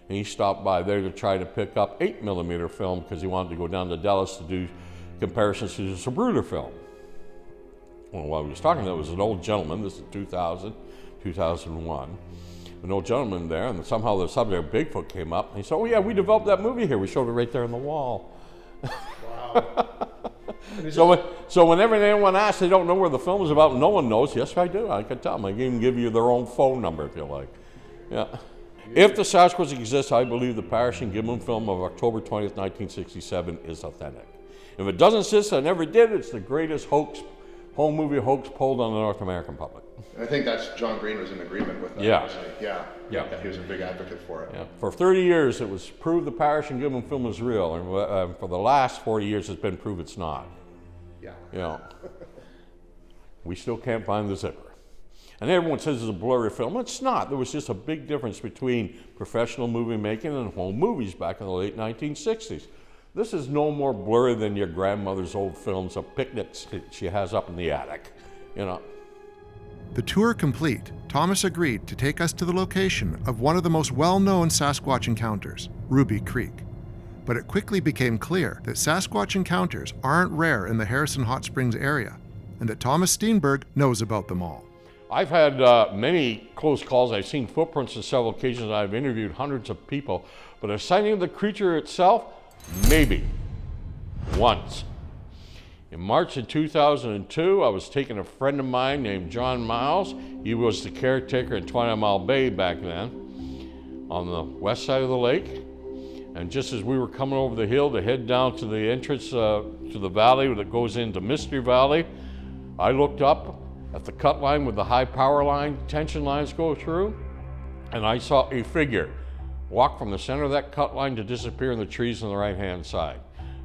S9: And he stopped by there to try to pick up 8mm film because he wanted to go down to Dallas to do comparisons to the Zapruder film. Well, while he was talking, there was an old gentleman, this is 2000, 2001, an old gentleman there, and somehow the subject of Bigfoot came up, and he said, oh yeah, we developed that movie here. We showed it right there on the wall. Wow. So whenever anyone asks, they don't know where the film is about, no one knows. Yes, I do. I can tell them. I can even give you their own phone number if you like. Yeah. If the Sasquatch exists, I believe the Parrish and Gibbon film of October 20th, 1967 is authentic. If it doesn't exist, I never did. It's the greatest hoax, home movie hoax pulled on the North American public.
S1: I think that's John Green was in agreement with that.
S9: Yeah.
S1: Wasn't he? Yeah. He was a big advocate for it.
S9: Yeah. For 30 years, it was proved the Parrish and Gibbon film is real, and for the last 40 years, it's been proved it's not.
S1: Yeah.
S9: You know, we still can't find the zipper. And everyone says it's a blurry film. It's not. There was just a big difference between professional movie making and home movies back in the late 1960s. This is no more blurry than your grandmother's old films of picnics that she has up in the attic, you know.
S1: The tour complete, Thomas agreed to take us to the location of one of the most well-known Sasquatch encounters, Ruby Creek. But it quickly became clear that Sasquatch encounters aren't rare in the Harrison Hot Springs area, and that Thomas Steenburg knows about them all.
S9: I've had many close calls. I've seen footprints on several occasions. I've interviewed hundreds of people. But a sighting of the creature itself, maybe. Once. In March of 2002, I was taking a friend of mine named John Miles. He was the caretaker in 20 Mile Bay back then, on the west side of the lake. And just as we were coming over the hill to head down to the entrance to the valley that goes into Mystery Valley, I looked up at the cut line with the high power line, tension lines go through, and I saw a figure walk from the center of that cut line to disappear in the trees on the right-hand side.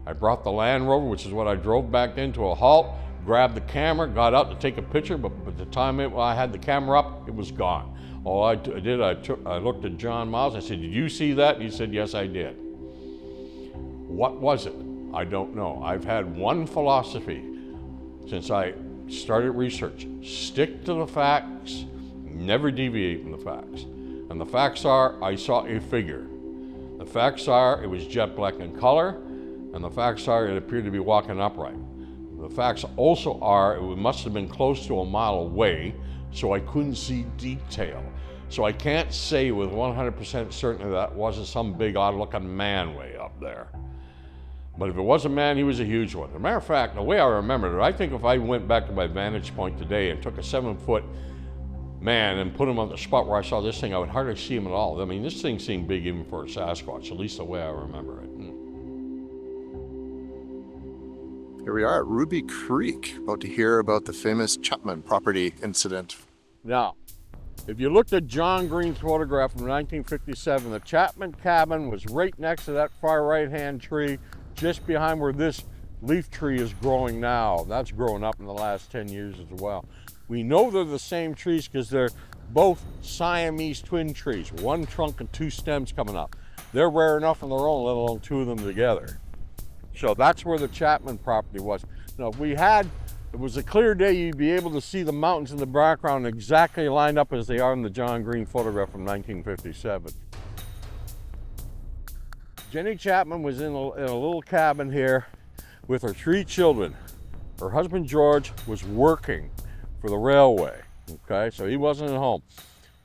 S9: I brought the Land Rover, which is what I drove back into a halt, grabbed the camera, got out to take a picture, but by the time I had the camera up, it was gone. All I did, I looked at John Miles, I said, "Did you see that?" And he said, "Yes, I did." What was it? I don't know. I've had one philosophy since I started research. Stick to the facts, never deviate from the facts. And the facts are, I saw a figure. The facts are, it was jet black in color, and the facts are, it appeared to be walking upright. The facts also are, it must have been close to a mile away, so I couldn't see detail. So I can't say with 100% certainty that wasn't some big odd-looking man way up there. But if it was a man, he was a huge one. As a matter of fact, the way I remembered it, I think if I went back to my vantage point today and took a 7-foot man and put him on the spot where I saw this thing, I would hardly see him at all. I mean, this thing seemed big even for a Sasquatch, at least the way I remember it.
S1: Here we are at Ruby Creek, about to hear about the famous Chapman property incident.
S9: Now, if you looked at John Green's photograph from 1957, the Chapman cabin was right next to that far right-hand tree, just behind where this leaf tree is growing now. That's grown up in the last 10 years as well. We know they're the same trees because they're both Siamese twin trees, one trunk and two stems coming up. They're rare enough on their own, let alone two of them together. So that's where the Chapman property was. Now, if it was a clear day, you'd be able to see the mountains in the background exactly lined up as they are in the John Green photograph from 1957. Jenny Chapman was in a little cabin here with her 3 children. Her husband George was working for the railway, okay, so he wasn't at home.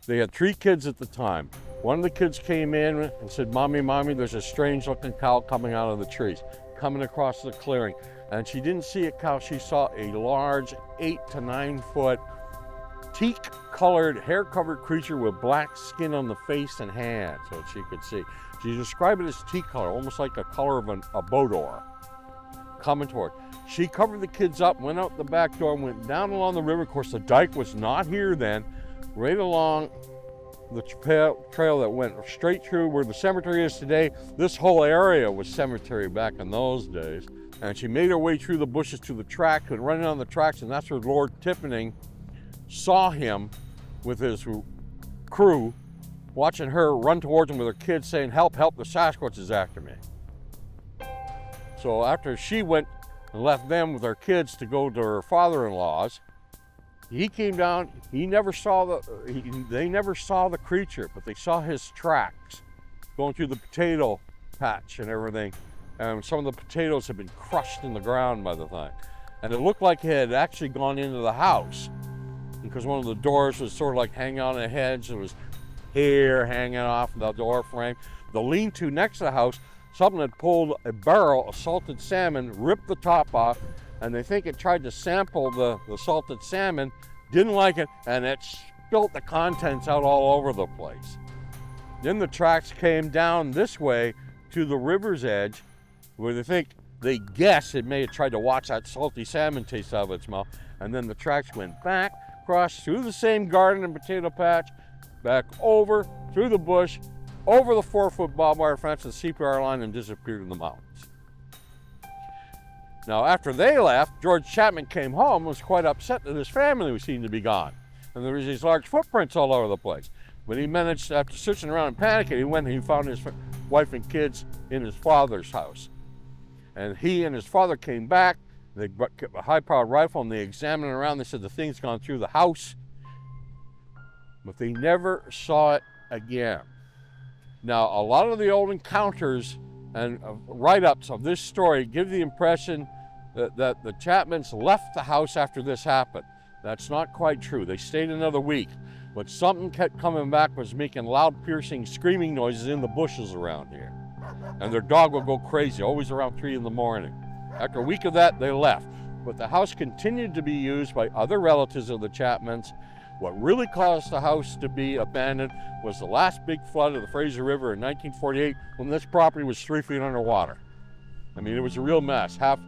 S9: They had 3 kids at the time. One of the kids came in and said, "Mommy, Mommy, there's a strange looking cow coming out of the trees, coming across the clearing." And she didn't see a cow, she saw a large 8 to 9 foot teak-colored, hair-covered creature with black skin on the face and hands, so she could see. She described it as teak color, almost like a color of a boat oar, coming toward. She covered the kids up, went out the back door, and went down along the river. Of course, the dike was not here then, right along the trail that went straight through where the cemetery is today. This whole area was cemetery back in those days. And she made her way through the bushes to the track and running on the tracks, and that's where Lord Tippening saw him with his crew, watching her run towards him with her kids saying, "Help, help, the Sasquatch is after me." So after she went and left them with her kids to go to her father-in-law's, he came down, they never saw the creature, but they saw his tracks going through the potato patch and everything. And some of the potatoes had been crushed in the ground by the time. And it looked like it had actually gone into the house because one of the doors was sort of like hanging on a hedge. There was hair hanging off the door frame. The lean-to next to the house something had pulled a barrel of salted salmon, ripped the top off, and they think it tried to sample the salted salmon, didn't like it, and it spilt the contents out all over the place. Then the tracks came down this way to the river's edge, where they guess it may have tried to watch that salty salmon taste out of its mouth, and then the tracks went back, crossed through the same garden and potato patch, back over, through the bush, over the 4-foot barbed wire fence and CPR line, and disappeared in the mountains. Now, after they left, George Chapman came home and was quite upset that his family seemed to be gone. And there was these large footprints all over the place. But he managed, after searching around and panicking, he went and he found his wife and kids in his father's house. And he and his father came back. They kept a high-powered rifle and they examined it around. They said the thing's gone through the house. But they never saw it again. Now, a lot of the old encounters and write-ups of this story give the impression that the Chapmans left the house after this happened. That's not quite true. They stayed another week, but something kept coming back, was making loud, piercing, screaming noises in the bushes around here. And their dog would go crazy, always around 3 in the morning. After a week of that, they left. But the house continued to be used by other relatives of the Chapmans. What really caused the house to be abandoned was the last big flood of the Fraser River in 1948, when this property was 3 feet underwater. I mean, it was a real mess. Half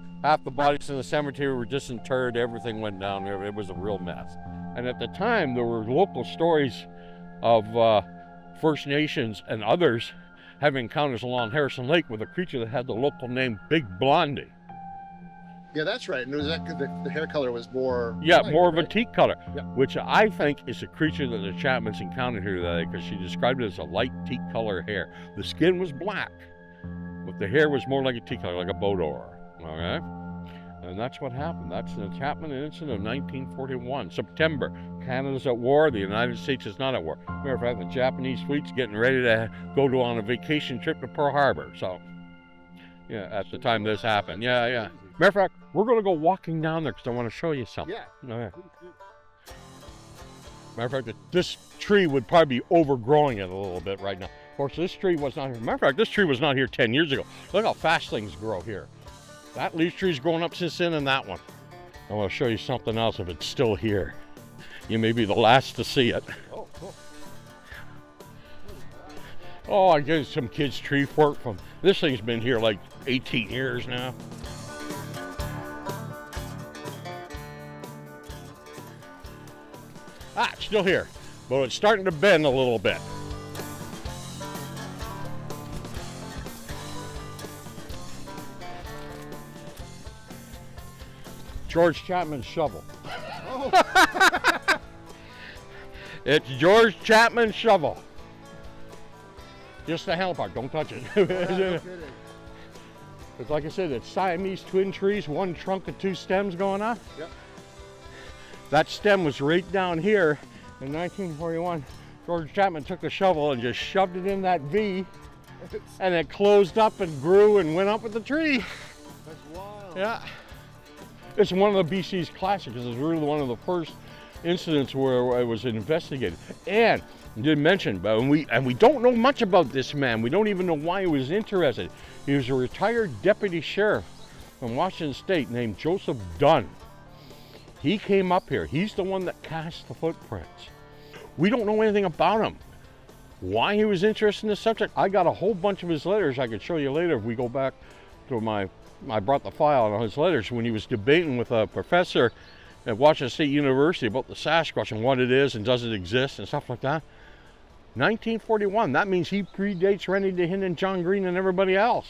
S9: the bodies in the cemetery were disinterred, everything went down, it was a real mess. And at the time, there were local stories of First Nations and others having encounters along Harrison Lake with a creature that had the local name Big Blondie.
S1: Yeah, that's right. And it was the hair color was more...
S9: Yeah,
S1: light,
S9: more of
S1: right?
S9: a teak color,
S1: Yeah.
S9: which I think is a creature that the Chapmans encountered here today, because she described it as a light teak color hair. The skin was black, but the hair was more like a teak color, like a boat oar. Okay? And that's what happened. That's the Chapman incident of 1941, September. Canada's at war, the United States is not at war. Matter of fact, the Japanese fleet's getting ready to go on a vacation trip to Pearl Harbor. So, yeah, at the time this happened. Yeah. Matter of fact, we're going to go walking down there because I want to show you something.
S1: Yeah.
S9: Okay. Matter of fact, this tree would probably be overgrowing it a little bit right now. Of course, this tree was not here. Matter of fact, this tree was not here 10 years ago. Look how fast things grow here. That leaf tree's grown up since then, and that one. I want to show you something else if it's still here. You may be the last to see it.
S1: Oh, cool.
S9: Oh, I gave some kids tree fort from, this thing's been here like 18 years now. It's still here, but it's starting to bend a little bit. George Chapman's shovel.
S1: Oh.
S9: It's George Chapman's shovel. Just the handle part, don't touch it. It's like I said, it's Siamese twin trees, one trunk and 2 stems going up.
S1: Yep.
S9: That stem was right down here in 1941. George Chapman took the shovel and just shoved it in that V, and it closed up and grew and went up with the tree.
S1: That's wild.
S9: Yeah. It's one of the BC's classics. It's really one of the first incidents where it was investigated. And I did mention, but we don't know much about this man. We don't even know why he was interested. He was a retired deputy sheriff from Washington State named Joseph Dunn. He came up here. He's the one that cast the footprints. We don't know anything about him. Why he was interested in this subject, I got a whole bunch of his letters I could show you later if we go back to I brought the file on his letters when he was debating with a professor at Washington State University about the Sasquatch and what it is and does it exist and stuff like that. 1941, that means he predates Rennie DeHint and John Green and everybody else.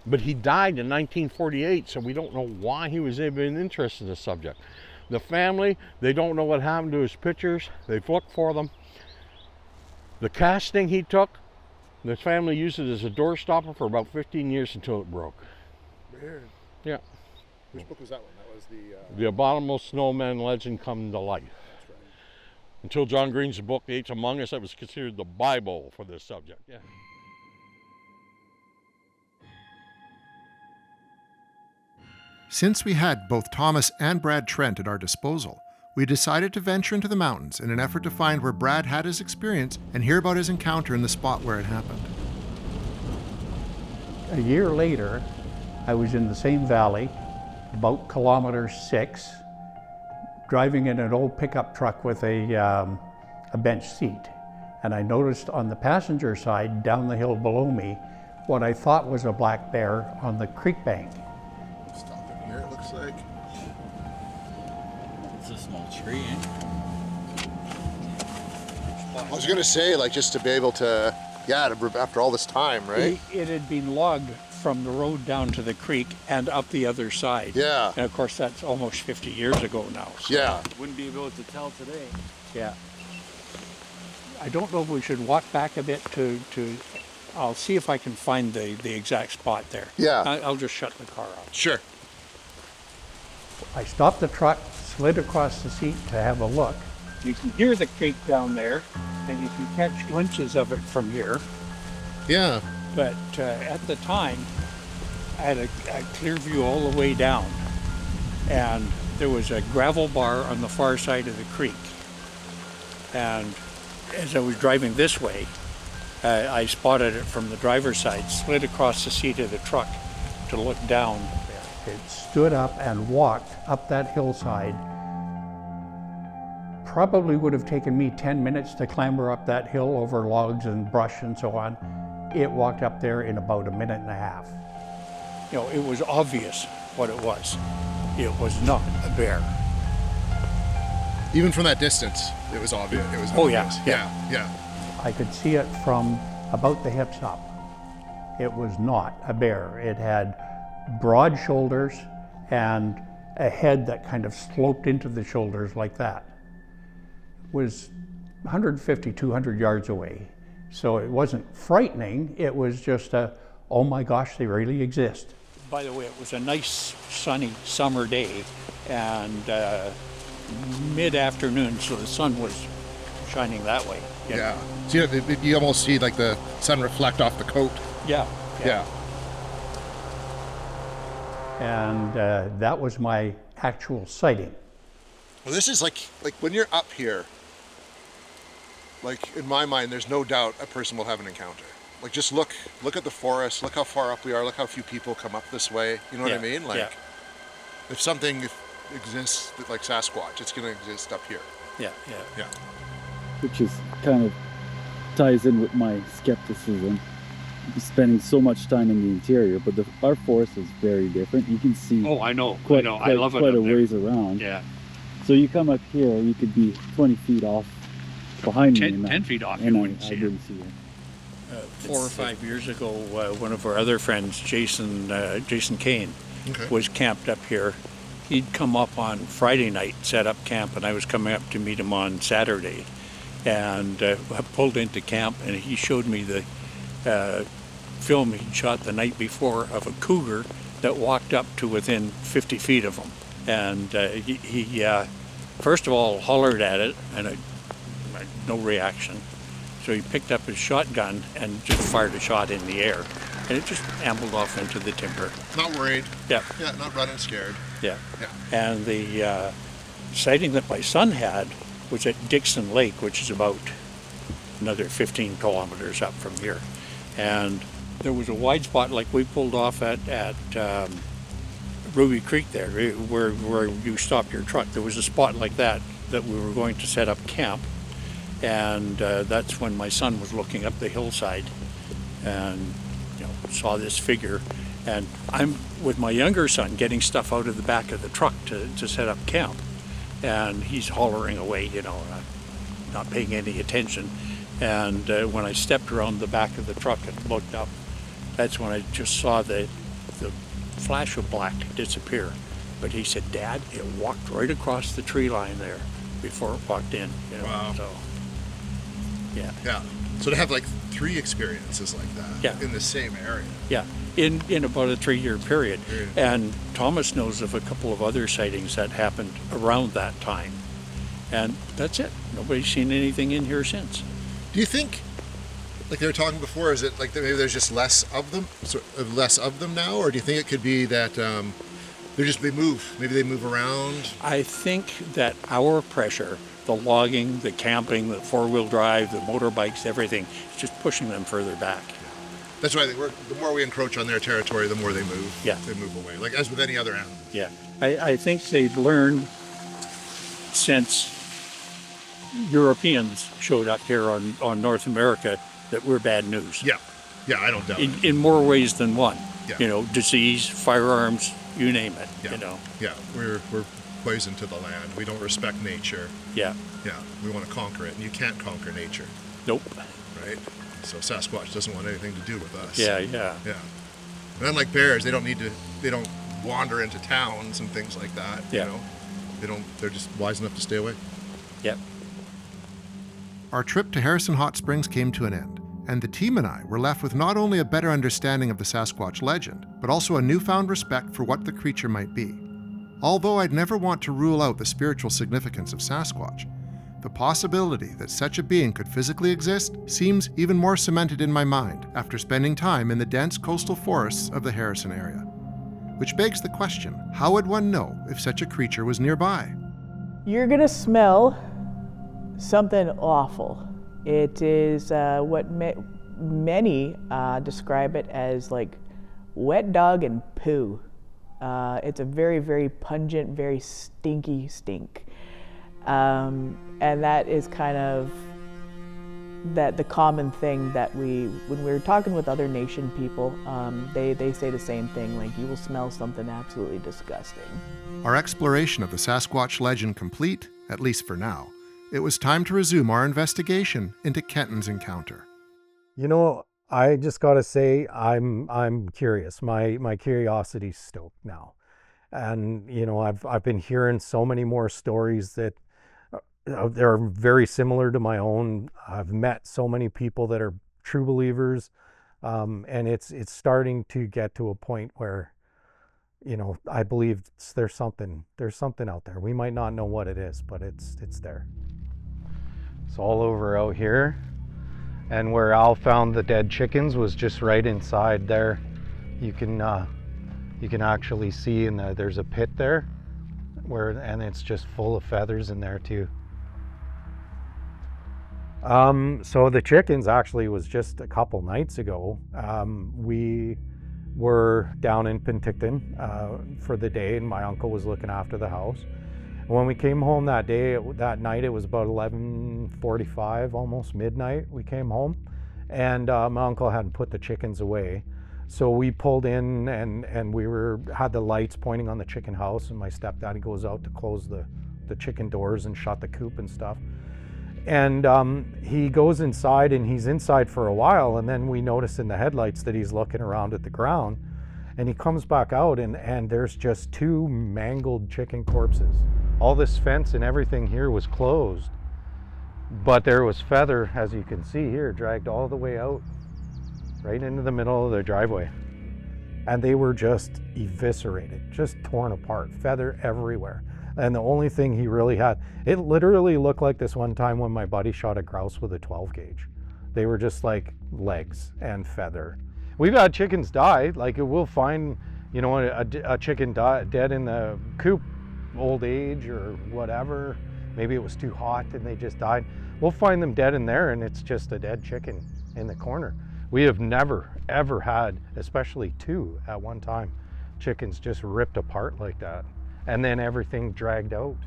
S9: But he died in 1948, so we don't know why he was even interested in the subject. The family, they don't know what happened to his pictures. They've looked for them. The casting he took, the family used it as a door stopper for about 15 years until it broke.
S1: Weird.
S9: Yeah.
S1: Which book was that one? That was
S9: The Abominable Snowman Legend Come to Life.
S1: That's right.
S9: Until John Green's book, The Apes Among Us, that was considered the Bible for this subject. Yeah.
S1: Since we had both Thomas and Brad Trent at our disposal, we decided to venture into the mountains in an effort to find where Brad had his experience and hear about his encounter in the spot where it happened.
S7: a year later, I was in the same valley, about kilometer 6, driving in an old pickup truck with a bench seat. And I noticed on the passenger side, down the hill below me, what I thought was a black bear on the creek bank.
S1: Stop in here, it looks like.
S2: It's a small tree, eh?
S1: I was gonna say, like, just to be able to, after all this time, right?
S7: It had been logged from the road down to the creek and up the other side.
S1: Yeah.
S7: And of course, that's almost 50 years ago now. So,
S1: Yeah.
S2: Wouldn't be able to tell today.
S7: yeah. I don't know if we should walk back a bit to I'll see if I can find the exact spot there.
S1: Yeah.
S7: I'll just shut the car off.
S1: Sure.
S7: I stopped the truck, slid across the seat to have a look. You can hear the creek down there, and you can catch glimpses of it from here.
S1: Yeah.
S7: But at the time, I had a clear view all the way down, and there was a gravel bar on the far side of the creek. And as I was driving this way, I spotted it from the driver's side, slid across the seat of the truck to look down. It stood up and walked up that hillside. Probably would have taken me 10 minutes to clamber up that hill over logs and brush and so on. It walked up there in about a minute and a half. You know, it was obvious what it was. It was not a bear.
S1: Even from that distance, it was obvious. It was
S7: Oh,
S1: obvious.
S7: yeah.
S1: Yeah.
S7: I could see it from about the hips up. It was not a bear. It had broad shoulders and a head that kind of sloped into the shoulders like that. It was 150, 200 yards away. So it wasn't frightening, it was just oh my gosh, they really exist. By the way, it was a nice sunny summer day and mid-afternoon, so the sun was shining that way.
S1: Yeah. So you almost see like the sun reflect off the coat.
S7: Yeah.
S1: Yeah.
S7: And that was my actual sighting.
S1: Well, this is like when you're up here, like in my mind, there's no doubt a person will have an encounter. Like just look at the forest, look how far up we are, look how few people come up this way. You know what I mean? Like if something exists like Sasquatch, it's going to exist up here.
S7: Yeah.
S13: Which is kind of ties in with my skepticism. Spending so much time in the interior, but our forest is very different. You can see.
S7: Oh, I know.
S13: Quite,
S7: I love it.
S13: Quite a
S7: there.
S13: ways around.
S7: Yeah.
S13: So you come up here, you could be 20 feet off behind me.
S7: 10 feet off,
S13: and
S7: you wouldn't see it.
S13: didn't see it.
S7: 4 or 5 years ago, one of our other friends, Jason Kane, was camped up here. He'd come up on Friday night, set up camp, and I was coming up to meet him on Saturday. And I pulled into camp, and he showed me the film he'd shot the night before of a cougar that walked up to within 50 feet of him. And he first of all hollered at it, and no reaction. So he picked up his shotgun and just fired a shot in the air, and it just ambled off into the timber.
S1: Not worried.
S7: Yeah.
S1: Yeah, not running scared.
S7: Yeah. And the sighting that my son had was at Dixon Lake, which is about another 15 kilometers up from here. And there was a wide spot like we pulled off at Ruby Creek there, where you stopped your truck. There was a spot like that we were going to set up camp. And that's when my son was looking up the hillside and saw this figure. And I'm with my younger son getting stuff out of the back of the truck to set up camp. And he's hollering away, not paying any attention. And when I stepped around the back of the truck and looked up, that's when I just saw the flash of black disappear. But he said, "Dad, it walked right across the tree line there before it walked in."
S1: Wow.
S7: So, yeah.
S1: Yeah. So to have like 3 experiences like that in the same area.
S7: Yeah, in about a 3-year period. And Thomas knows of a couple of other sightings that happened around that time. And that's it. Nobody's seen anything in here since.
S1: Do you think, like they were talking before, is it like maybe there's just less of them now, or do you think it could be that they move? Maybe they move around.
S7: I think that our pressure, the logging, the camping, the 4-wheel drive, the motorbikes, everything, is just pushing them further back.
S1: That's why the more we encroach on their territory, the more they move.
S7: Yeah.
S1: They move away, like as with any other animal.
S7: Yeah. I think they've learned since Europeans showed up here on North America that we're bad news.
S1: Yeah. Yeah, I don't doubt it.
S7: In more ways than one.
S1: Yeah.
S7: You know, disease, firearms, you name it.
S1: Yeah.
S7: You know.
S1: Yeah, we're poison to the land. We don't respect nature.
S7: Yeah.
S1: Yeah, we want to conquer it, and you can't conquer nature.
S7: Nope.
S1: Right? So Sasquatch doesn't want anything to do with us.
S7: Yeah.
S1: Yeah. And unlike bears, they don't wander into towns and things like that.
S7: Yeah.
S1: You know? They're just wise enough to stay away.
S7: Yep.
S1: Our trip to Harrison Hot Springs came to an end, and the team and I were left with not only a better understanding of the Sasquatch legend, but also a newfound respect for what the creature might be. Although I'd never want to rule out the spiritual significance of Sasquatch, the possibility that such a being could physically exist seems even more cemented in my mind after spending time in the dense coastal forests of the Harrison area. Which begs the question, how would one know if such a creature was nearby?
S4: You're gonna smell something awful. It is what many describe it as like wet dog and poo. It's a very, very pungent, very stinky stink. And that is kind of the common thing that when we're talking with other nation people, they say the same thing, like you will smell something absolutely disgusting.
S1: Our exploration of the Sasquatch legend complete, at least for now, it was time to resume our investigation into Kenton's encounter.
S3: You know, I just gotta say, I'm curious. My curiosity's stoked now, and you know, I've been hearing so many more stories that they're very similar to my own. I've met so many people that are true believers, and it's starting to get to a point where, you know, I believe there's something out there. We might not know what it is, but it's there. It's all over out here. And where Al found the dead chickens was just right inside there. You can actually see there's a pit there, and it's just full of feathers in there too. So the chickens actually was just a couple nights ago. We were down in Penticton for the day, and my uncle was looking after the house. When we came home that night, it was about 11:45, almost midnight. We came home, and my uncle hadn't put the chickens away, so we pulled in, and we had the lights pointing on the chicken house. And my stepdad goes out to close the chicken doors and shut the coop and stuff. And he goes inside, and he's inside for a while, and then we notice in the headlights that he's looking around at the ground, and he comes back out, and there's just 2 mangled chicken corpses. All this fence and everything here was closed, but there was feather, as you can see here, dragged all the way out, right into the middle of their driveway. And they were just eviscerated, just torn apart, feather everywhere. And the only thing he really had, it literally looked like this one time when my buddy shot a grouse with a 12 gauge. They were just like legs and feather. We've had chickens die, like we'll find, you know, a chicken dead in the coop, old age or whatever. Maybe it was too hot and they just died. We'll find them dead in there, and it's just a dead chicken in the corner. We have never, ever had, especially 2 at one time, chickens just ripped apart like that. And then everything dragged out.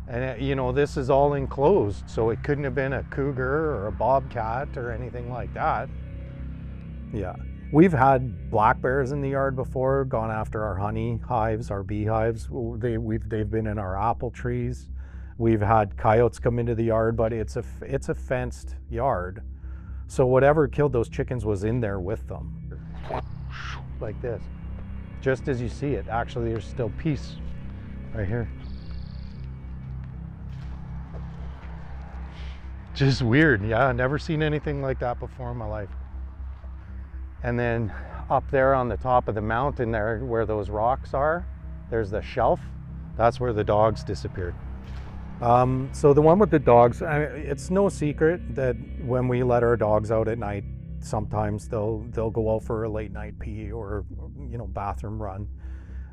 S3: And you know, this is all enclosed, so it couldn't have been a cougar or a bobcat or anything like that. Yeah. We've had black bears in the yard before, gone after our honey hives, our beehives. They've been in our apple trees. We've had coyotes come into the yard, but it's a fenced yard. So whatever killed those chickens was in there with them. Like this. Just as you see it, actually there's still peace right here. Just weird, yeah, never seen anything like that before in my life. And then up there on the top of the mountain there where those rocks are, there's the shelf. That's where the dogs disappeared. So the one with the dogs, it's no secret that when we let our dogs out at night, sometimes they'll go out for a late night pee or, you know, bathroom run.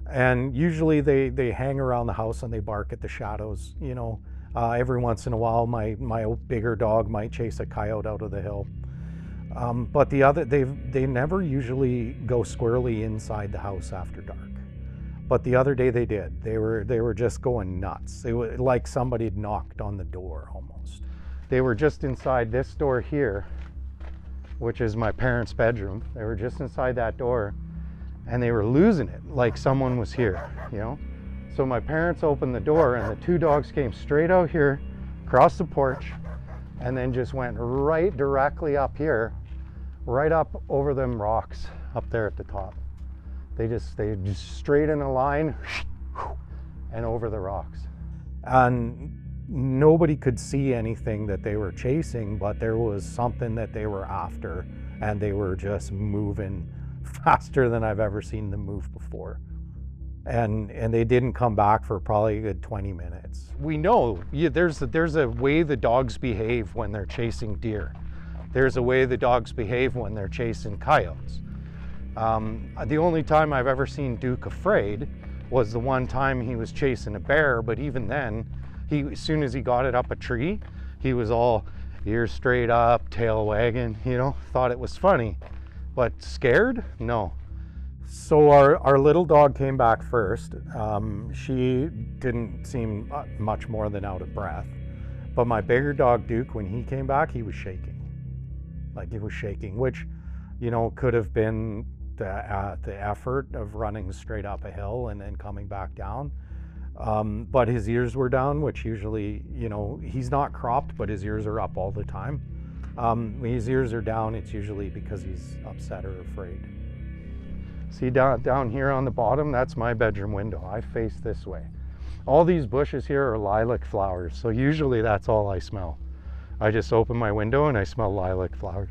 S3: And usually they hang around the house and they bark at the shadows, you know. Every once in a while my bigger dog might chase a coyote out of the hill. But they never usually go squarely inside the house after dark. But the other day they did. They were just going nuts. It was like somebody had knocked on the door almost. They were just inside this door here, which is my parents' bedroom. They were just inside that door, and they were losing it, like someone was here, you know? So my parents opened the door, and the two dogs came straight out here, across the porch, and then just went right directly up here, right up over them rocks up there at the top. They just straight in a line and over the rocks. And nobody could see anything that they were chasing, but there was something that they were after, and they were just moving faster than I've ever seen them move before. And they didn't come back for probably a good 20 minutes. We know there's a way the dogs behave when they're chasing deer. There's a way the dogs behave when they're chasing coyotes. The only time I've ever seen Duke afraid was the one time he was chasing a bear, but even then, as soon as he got it up a tree, he was all ears straight up, tail wagging, you know, thought it was funny. But scared? No. So our little dog came back first. She didn't seem much more than out of breath. But my bigger dog, Duke, when he came back, he was shaking. Like, he was shaking, which, you know, could have been the effort of running straight up a hill and then coming back down. But his ears were down, which usually, you know, he's not cropped, but his ears are up all the time. When his ears are down, it's usually because he's upset or afraid. See down here on the bottom, that's my bedroom window. I face this way. All these bushes here are lilac flowers, so usually that's all I smell. I just open my window and I smell lilac flowers.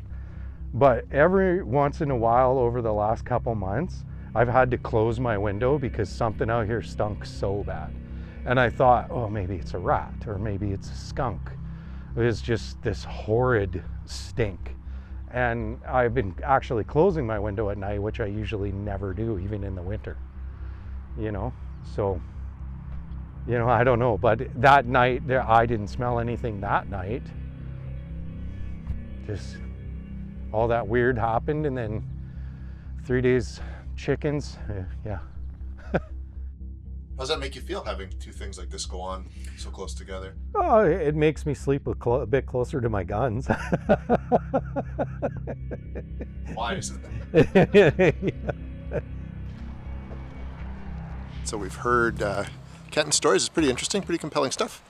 S3: But every once in a while over the last couple months, I've had to close my window because something out here stunk so bad. And I thought, oh, maybe it's a rat or maybe it's a skunk. It was just this horrid stink. And I've been actually closing my window at night, which I usually never do, even in the winter, you know? So, you know, I don't know, but that night, I didn't smell anything that night. Just all that weird happened, and then 3 days, chickens, yeah.
S1: How does that make you feel, having two things like this go on so close together?
S3: Oh, it makes me sleep a bit closer to my guns.
S1: Why is it? So we've heard Kenton's stories. It's pretty interesting, pretty compelling stuff.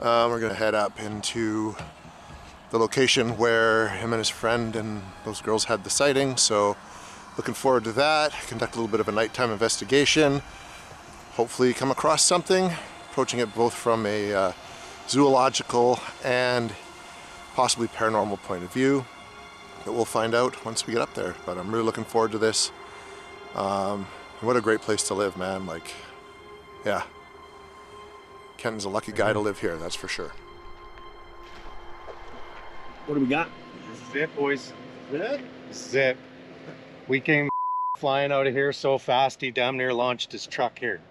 S1: We're going to head up into the location where him and his friend and those girls had the sighting. So looking forward to that. Conduct a little bit of a nighttime investigation. Hopefully come across something, approaching it both from a zoological and possibly paranormal point of view. But we'll find out once we get up there. But I'm really looking forward to this. What a great place to live, man. Like, yeah. Kenton's a lucky guy to live here, that's for sure.
S14: What do we got?
S3: This is it, boys. This is it. We came flying out of here so fast, he damn near launched his truck here.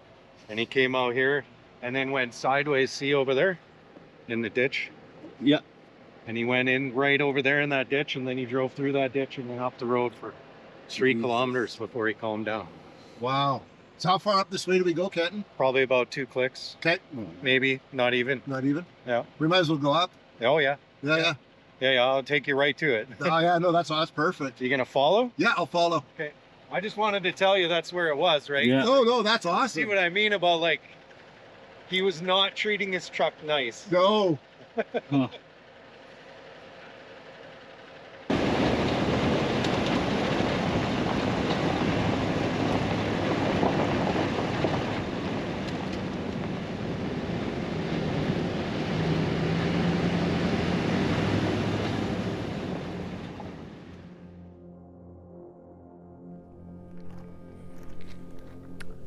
S3: And he came out here and then went sideways, see over there in the ditch?
S14: Yeah.
S3: And he went in right over there in that ditch, and then he drove through that ditch and then up the road for 3 kilometers before he calmed down.
S1: Wow. So how far up this way do we go, Kenton?
S3: Probably about 2 clicks.
S1: Okay.
S3: Maybe, not even.
S1: Not even?
S3: Yeah.
S1: We might as well go up.
S3: Oh, yeah.
S1: Yeah.
S3: Yeah, I'll take you right to it.
S1: Oh, yeah, no, that's perfect.
S3: You gonna follow?
S1: Yeah, I'll follow.
S3: Okay. I just wanted to tell you that's where it was, right?
S14: Yeah.
S1: No, that's awesome.
S3: See what I mean about, like, he was not treating his truck nice.
S1: No.
S14: Huh.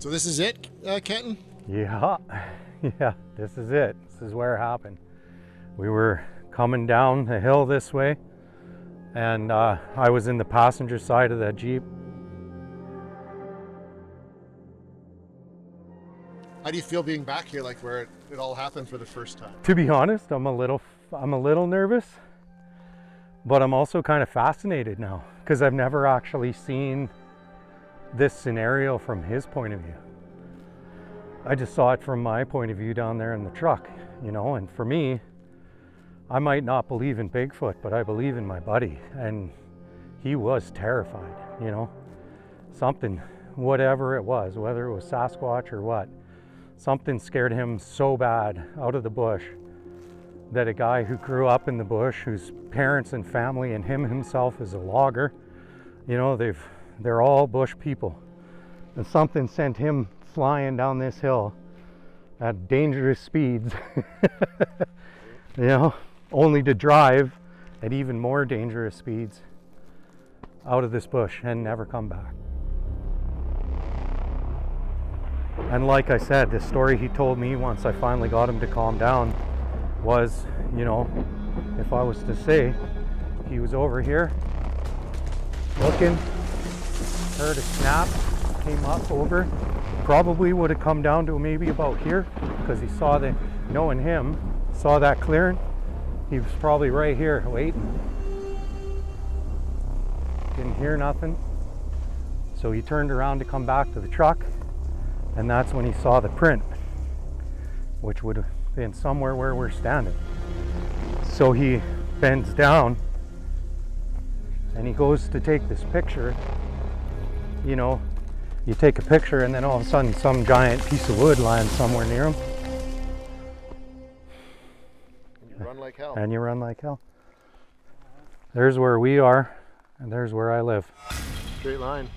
S1: So this is it, Kenton?
S3: Yeah, this is it. This is where it happened. We were coming down the hill this way, and I was in the passenger side of that Jeep.
S1: How do you feel being back here, like where it all happened for the first time?
S3: To be honest, I'm a little nervous, But I'm also kind of fascinated now because I've never actually seen this scenario from his point of view. I just saw it from my point of view down there in the truck, you know, and for me, I might not believe in Bigfoot, but I believe in my buddy, and he was terrified, you know. Something, whatever it was, whether it was Sasquatch or what, something scared him so bad out of the bush that a guy who grew up in the bush, whose parents and family and him himself is a logger, you know, they're all bush people, and something sent him flying down this hill at dangerous speeds, you know, only to drive at even more dangerous speeds out of this bush and never come back. And like I said, the story he told me once I finally got him to calm down was, you know, if I was to say, he was over here looking, heard a snap, came up over, probably would have come down to maybe about here because he saw the, knowing him, saw that clearing. He was probably right here waiting. Didn't hear nothing. So he turned around to come back to the truck, and that's when he saw the print, which would have been somewhere where we're standing. So he bends down and he goes to take this picture. You know, you take a picture and then all of a sudden some giant piece of wood lands somewhere near him.
S1: And you run like hell.
S3: And you run like hell. There's where we are, and there's where I live.
S1: Straight line.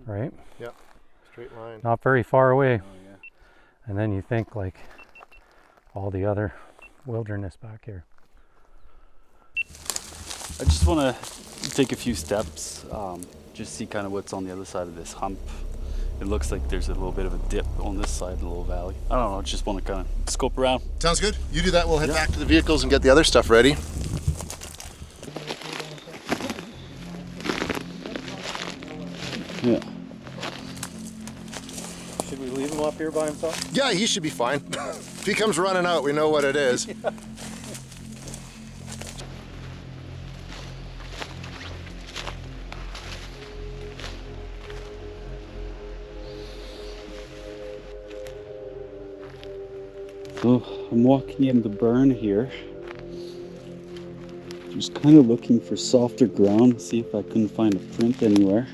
S3: Right?
S1: Yep. Straight line.
S3: Not very far away.
S2: Oh, yeah.
S3: And then you think like all the other wilderness back here.
S2: I just want to take a few steps, just see kind of what's on the other side of this hump. It looks like there's a little bit of a dip on this side of the little valley. I don't know, just want to kind of scope around.
S1: Sounds good. You do that, we'll head back to the vehicles and get the other stuff ready.
S13: Yeah.
S3: Should we leave him up here by himself?
S1: Yeah, he should be fine. If he comes running out, we know what it is.
S13: So I'm walking in the burn here. Just kind of looking for softer ground, see if I couldn't find a print anywhere.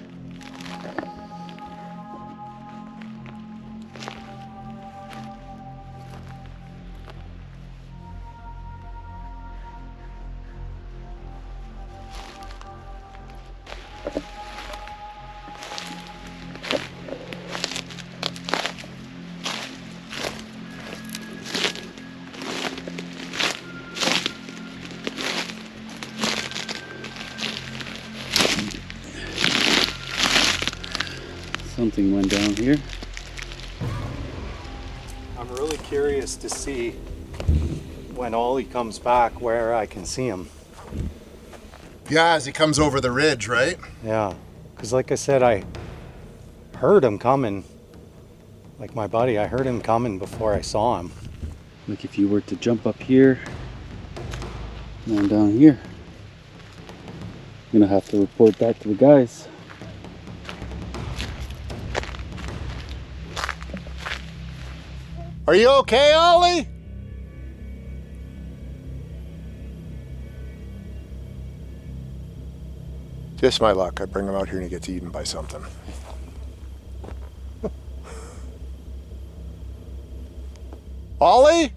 S13: Something went down here.
S3: I'm really curious to see when Ollie comes back where I can see him.
S1: Yeah, as he comes over the ridge, right?
S3: Yeah, because like I said, I heard him coming. Like my buddy, I heard him coming before I saw him.
S13: Like if you were to jump up here, and down here, I'm gonna have to report back to the guys.
S1: Are you okay, Ollie? Just my luck. I bring him out here and he gets eaten by something. Ollie?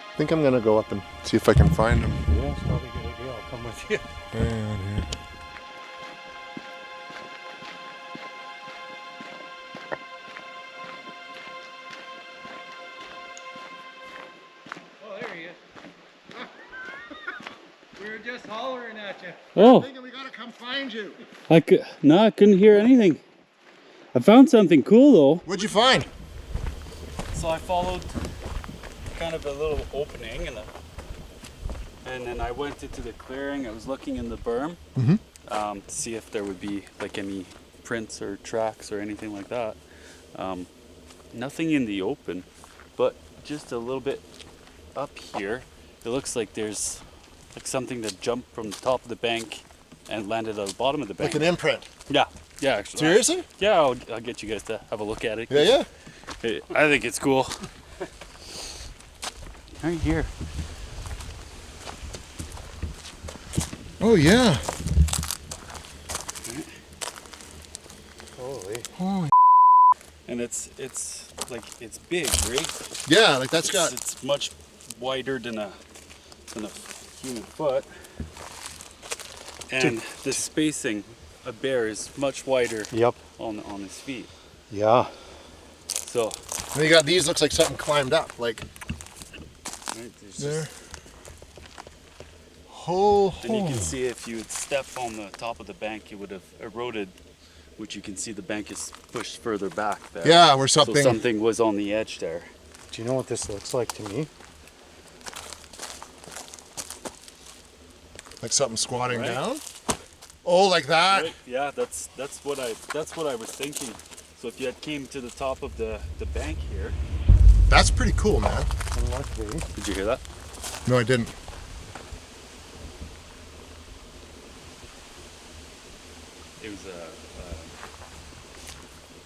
S1: I think I'm gonna go up and see if I can find him.
S3: Yeah, it's probably a good idea. I'll come with you.
S1: Yeah.
S3: Oh, there he is. We were just hollering at you.
S13: Oh,
S1: We gotta come find you.
S13: I couldn't hear anything. I found something cool though.
S1: What'd you find?
S2: So I followed kind of a little opening and And then I went into the clearing. I was looking in the berm to see if there would be like any prints or tracks or anything like that. Nothing in the open, but just a little bit up here, it looks like there's like something that jumped from the top of the bank and landed at the bottom of the bank.
S1: Like an imprint?
S2: Yeah, actually.
S1: Seriously?
S2: Yeah, I'll get you guys to have a look at it.
S1: Yeah.
S2: I think it's cool. Right here.
S1: Oh yeah.
S2: Holy. And it's like it's big, right?
S1: Yeah, like that's
S2: it's much wider than a human foot. And the spacing, a bear is much wider on his feet.
S3: Yeah.
S2: So
S1: and you got these, looks like something climbed up, like
S2: right,
S1: there.
S2: And you can see if you would step on the top of the bank, it would have eroded, which you can see the bank is pushed further back there.
S1: Yeah, where something...
S2: So something was on the edge there.
S3: Do you know what this looks like to me?
S1: Like something squatting down? Oh, like that?
S2: Right? Yeah, that's what I was thinking. So if you had came to the top of the bank here.
S1: That's pretty cool, man.
S2: Did you hear that?
S1: No, I didn't.
S2: It was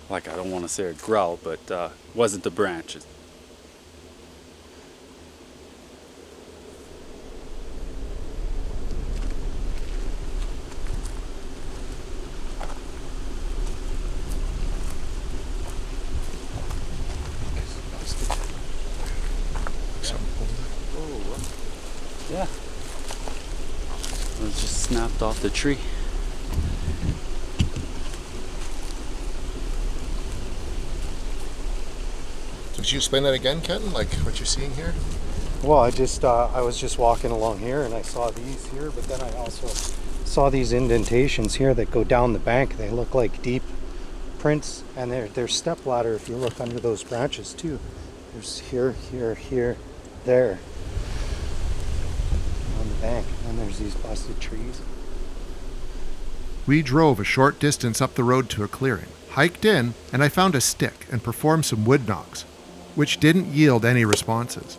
S2: like, I don't want to say a growl, but wasn't the branches. Yeah. It was just snapped off the tree.
S1: Would you explain that again, Kenton? Like what you're seeing here?
S3: Well, I was just walking along here and I saw these here, but then I also saw these indentations here that go down the bank. They look like deep prints, and they're step ladder if you look under those branches too. There's here, there on the bank, and there's these busted trees.
S1: We drove a short distance up the road to a clearing, hiked in, and I found a stick and performed some wood knocks, which didn't yield any responses.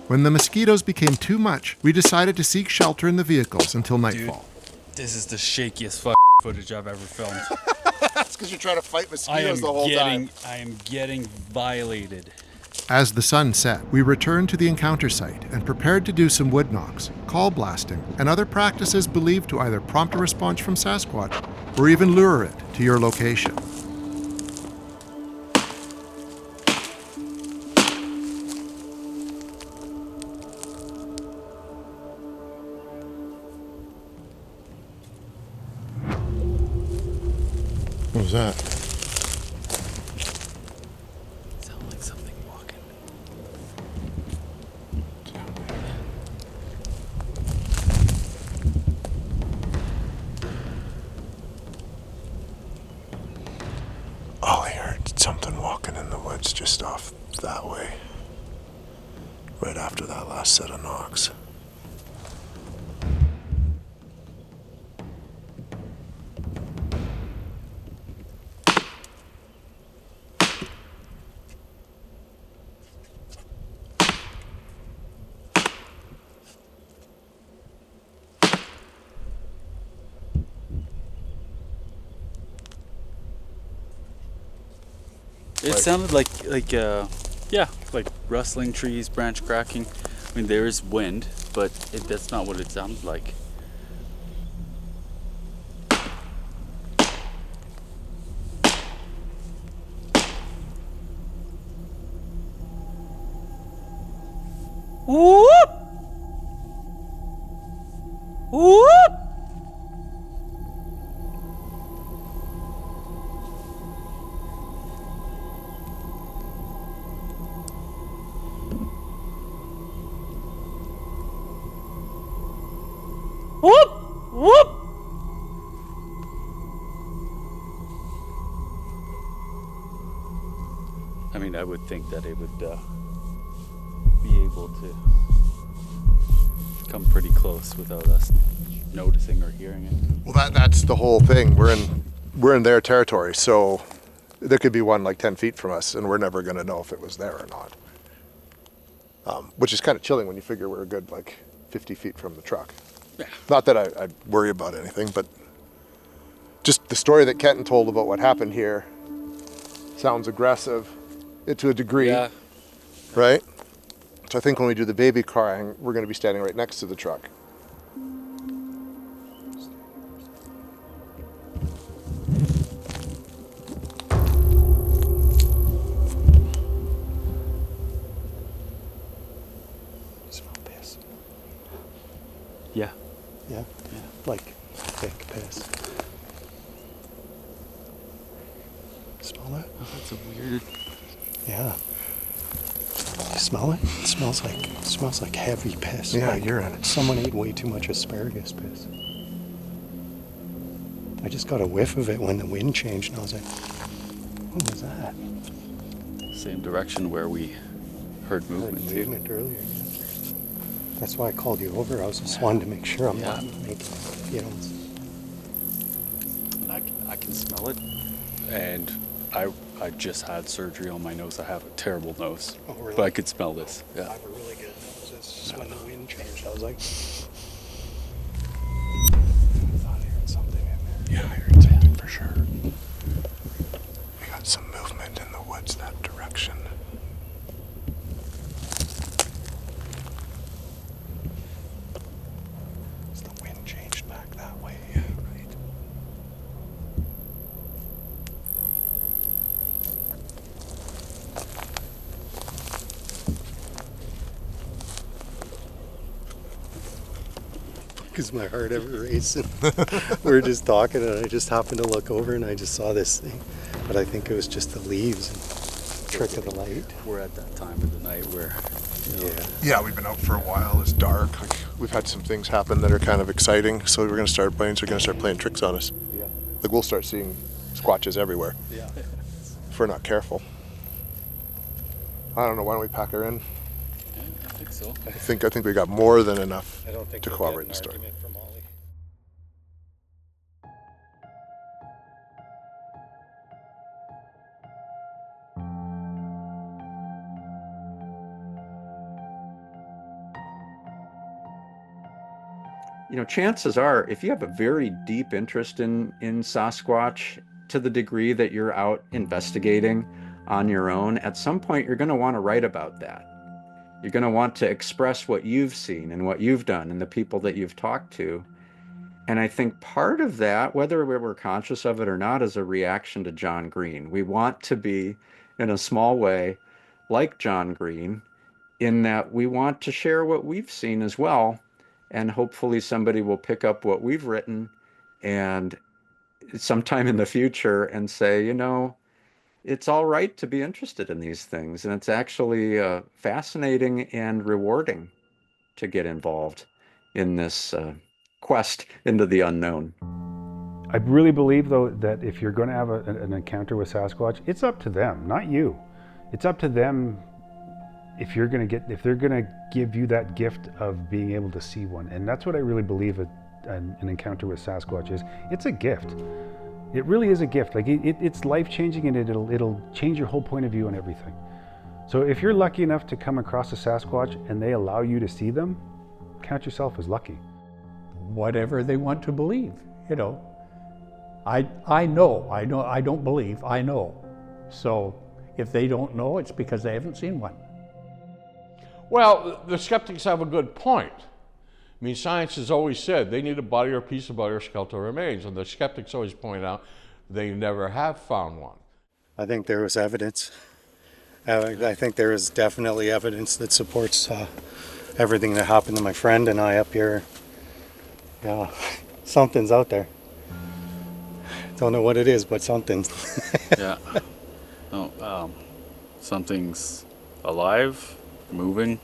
S1: When the mosquitoes became too much, we decided to seek shelter in the vehicles until nightfall.
S2: Dude, this is the shakiest footage I've ever filmed.
S1: That's because you're trying to fight mosquitoes the whole time.
S2: I am getting violated.
S1: As the sun set, we returned to the encounter site and prepared to do some wood knocks, call blasting, and other practices believed to either prompt a response from Sasquatch or even lure it to your location. What was that?
S2: Sounded like something walking.
S1: Oh, I heard something walking in the woods just off that way. Right after that last set of knocks.
S2: It sounded like rustling trees, branch cracking. I mean, there is wind, but that's not what it sounded like.
S4: Whoop! Whoop! Whoop! Whoop!
S2: I mean, I would think that it would be able to come pretty close without us noticing or hearing it.
S1: Well, that's the whole thing. We're in their territory, so there could be one like 10 feet from us, and we're never going to know if it was there or not. Which is kind of chilling when you figure we're a good like 50 feet from the truck.
S2: Yeah.
S1: Not that I'd worry about anything, but just the story that Kenton told about what happened here sounds aggressive to a degree,
S2: Yeah.
S1: right? So I think when we do the baby crying, we're going to be standing right next to the truck.
S2: Yeah.
S3: Yeah, like thick piss. Smell it?
S2: Oh, that's a weird.
S3: Yeah. You smell it? It smells like heavy piss.
S1: Yeah,
S3: like
S1: urine.
S3: Someone ate way too much asparagus piss. I just got a whiff of it when the wind changed, and I was like, what was that?
S2: Same direction where we heard movement too.
S3: Movement earlier. Yeah. That's why I called you over. I was just wanting to make sure I'm not making feelings.
S2: And I can smell it, and I just had surgery on my nose. I have a terrible nose,
S3: Oh, really?
S2: but I could smell this.
S3: I
S2: Yeah.
S3: have a really good nose. It's just when the wind changed, I was like, I thought I heard something in there. Yeah, I heard something for sure.
S1: We got some movement in the woods that direction.
S3: It's the wind changed back that way. Yeah, right. Is my heart ever racing? We were just talking, and I just happened to look over, and I just saw this thing. But I think it was just the leaves and trick of the light.
S2: We're at that time of the night where, you know,
S1: Yeah, we've been out for a while. It's dark. Like, we've had some things happen that are kind of exciting. So we're going to start playing tricks on us.
S3: Yeah.
S1: Like we'll start seeing squatches everywhere
S3: Yeah.
S1: if we're not careful. I don't know. Why don't we pack her in?
S2: yeah, I think so.
S1: I think we got more than enough
S3: I don't think
S1: to
S3: we'll
S1: corroborate
S3: get
S1: the
S3: an
S1: story.
S3: argument from Ollie.
S12: You know, chances are, if you have a very deep interest in Sasquatch to the degree that you're out investigating on your own, at some point you're going to want to write about that. You're going to want to express what you've seen and what you've done and the people that you've talked to. And I think part of that, whether we're conscious of it or not, is a reaction to John Green. We want to be, in a small way, like John Green, in that we want to share what we've seen as well. And hopefully somebody will pick up what we've written and sometime in the future and say, you know, it's all right to be interested in these things. And it's actually fascinating and rewarding to get involved in this quest into the unknown.
S6: I really believe, though, that if you're going to have an encounter with Sasquatch, it's up to them, not you. It's up to them if they're going to give you that gift of being able to see one. And that's what I really believe an encounter with Sasquatch is. It's a gift. It really is a gift. Like it's life-changing, and it'll change your whole point of view on everything. So if you're lucky enough to come across a Sasquatch and they allow you to see them, count yourself as lucky.
S7: Whatever they want to believe, you know. I know, I don't believe, I know. So if they don't know, it's because they haven't seen one.
S9: Well, the skeptics have a good point. I mean, science has always said they need a body or a piece of body or skeletal remains, and the skeptics always point out they never have found one.
S3: I think there was evidence. I think there is definitely evidence that supports everything that happened to my friend and I up here. Yeah, something's out there. Don't know what it is, but something.
S2: Yeah. No, something's alive, moving,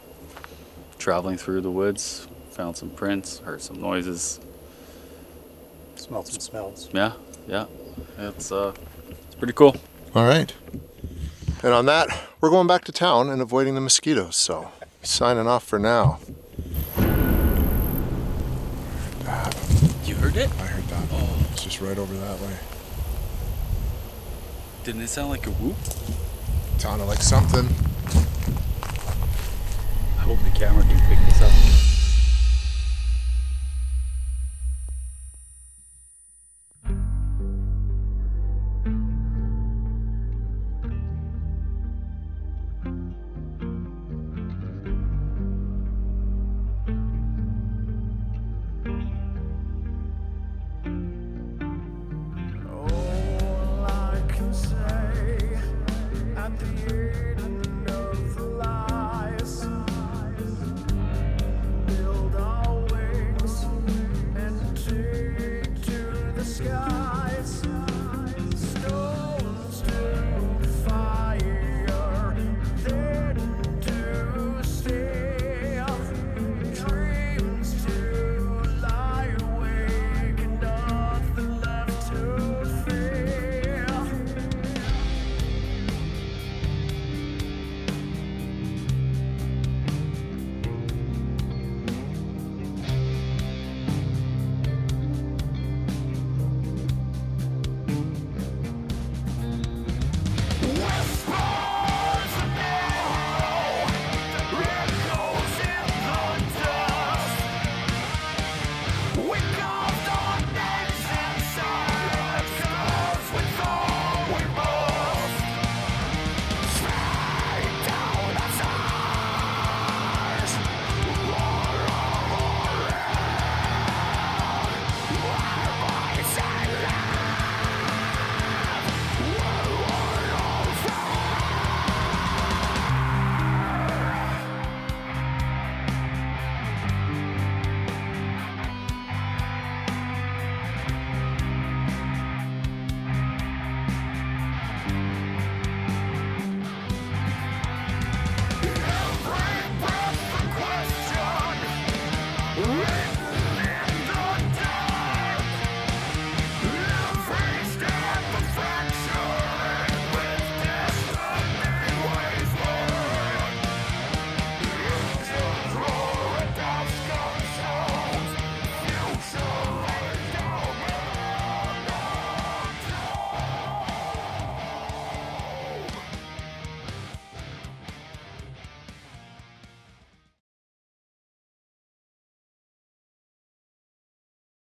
S2: traveling through the woods. Found some prints, heard some noises.
S3: Smelled some smells.
S2: Yeah. It's pretty cool.
S1: All right. And on that, we're going back to town and avoiding the mosquitoes. So signing off for now.
S2: heard it?
S1: I heard that.
S2: Oh.
S1: It's just right over that way.
S2: Didn't it sound like a whoop?
S1: Sounded like something.
S2: I hope the camera can pick this up.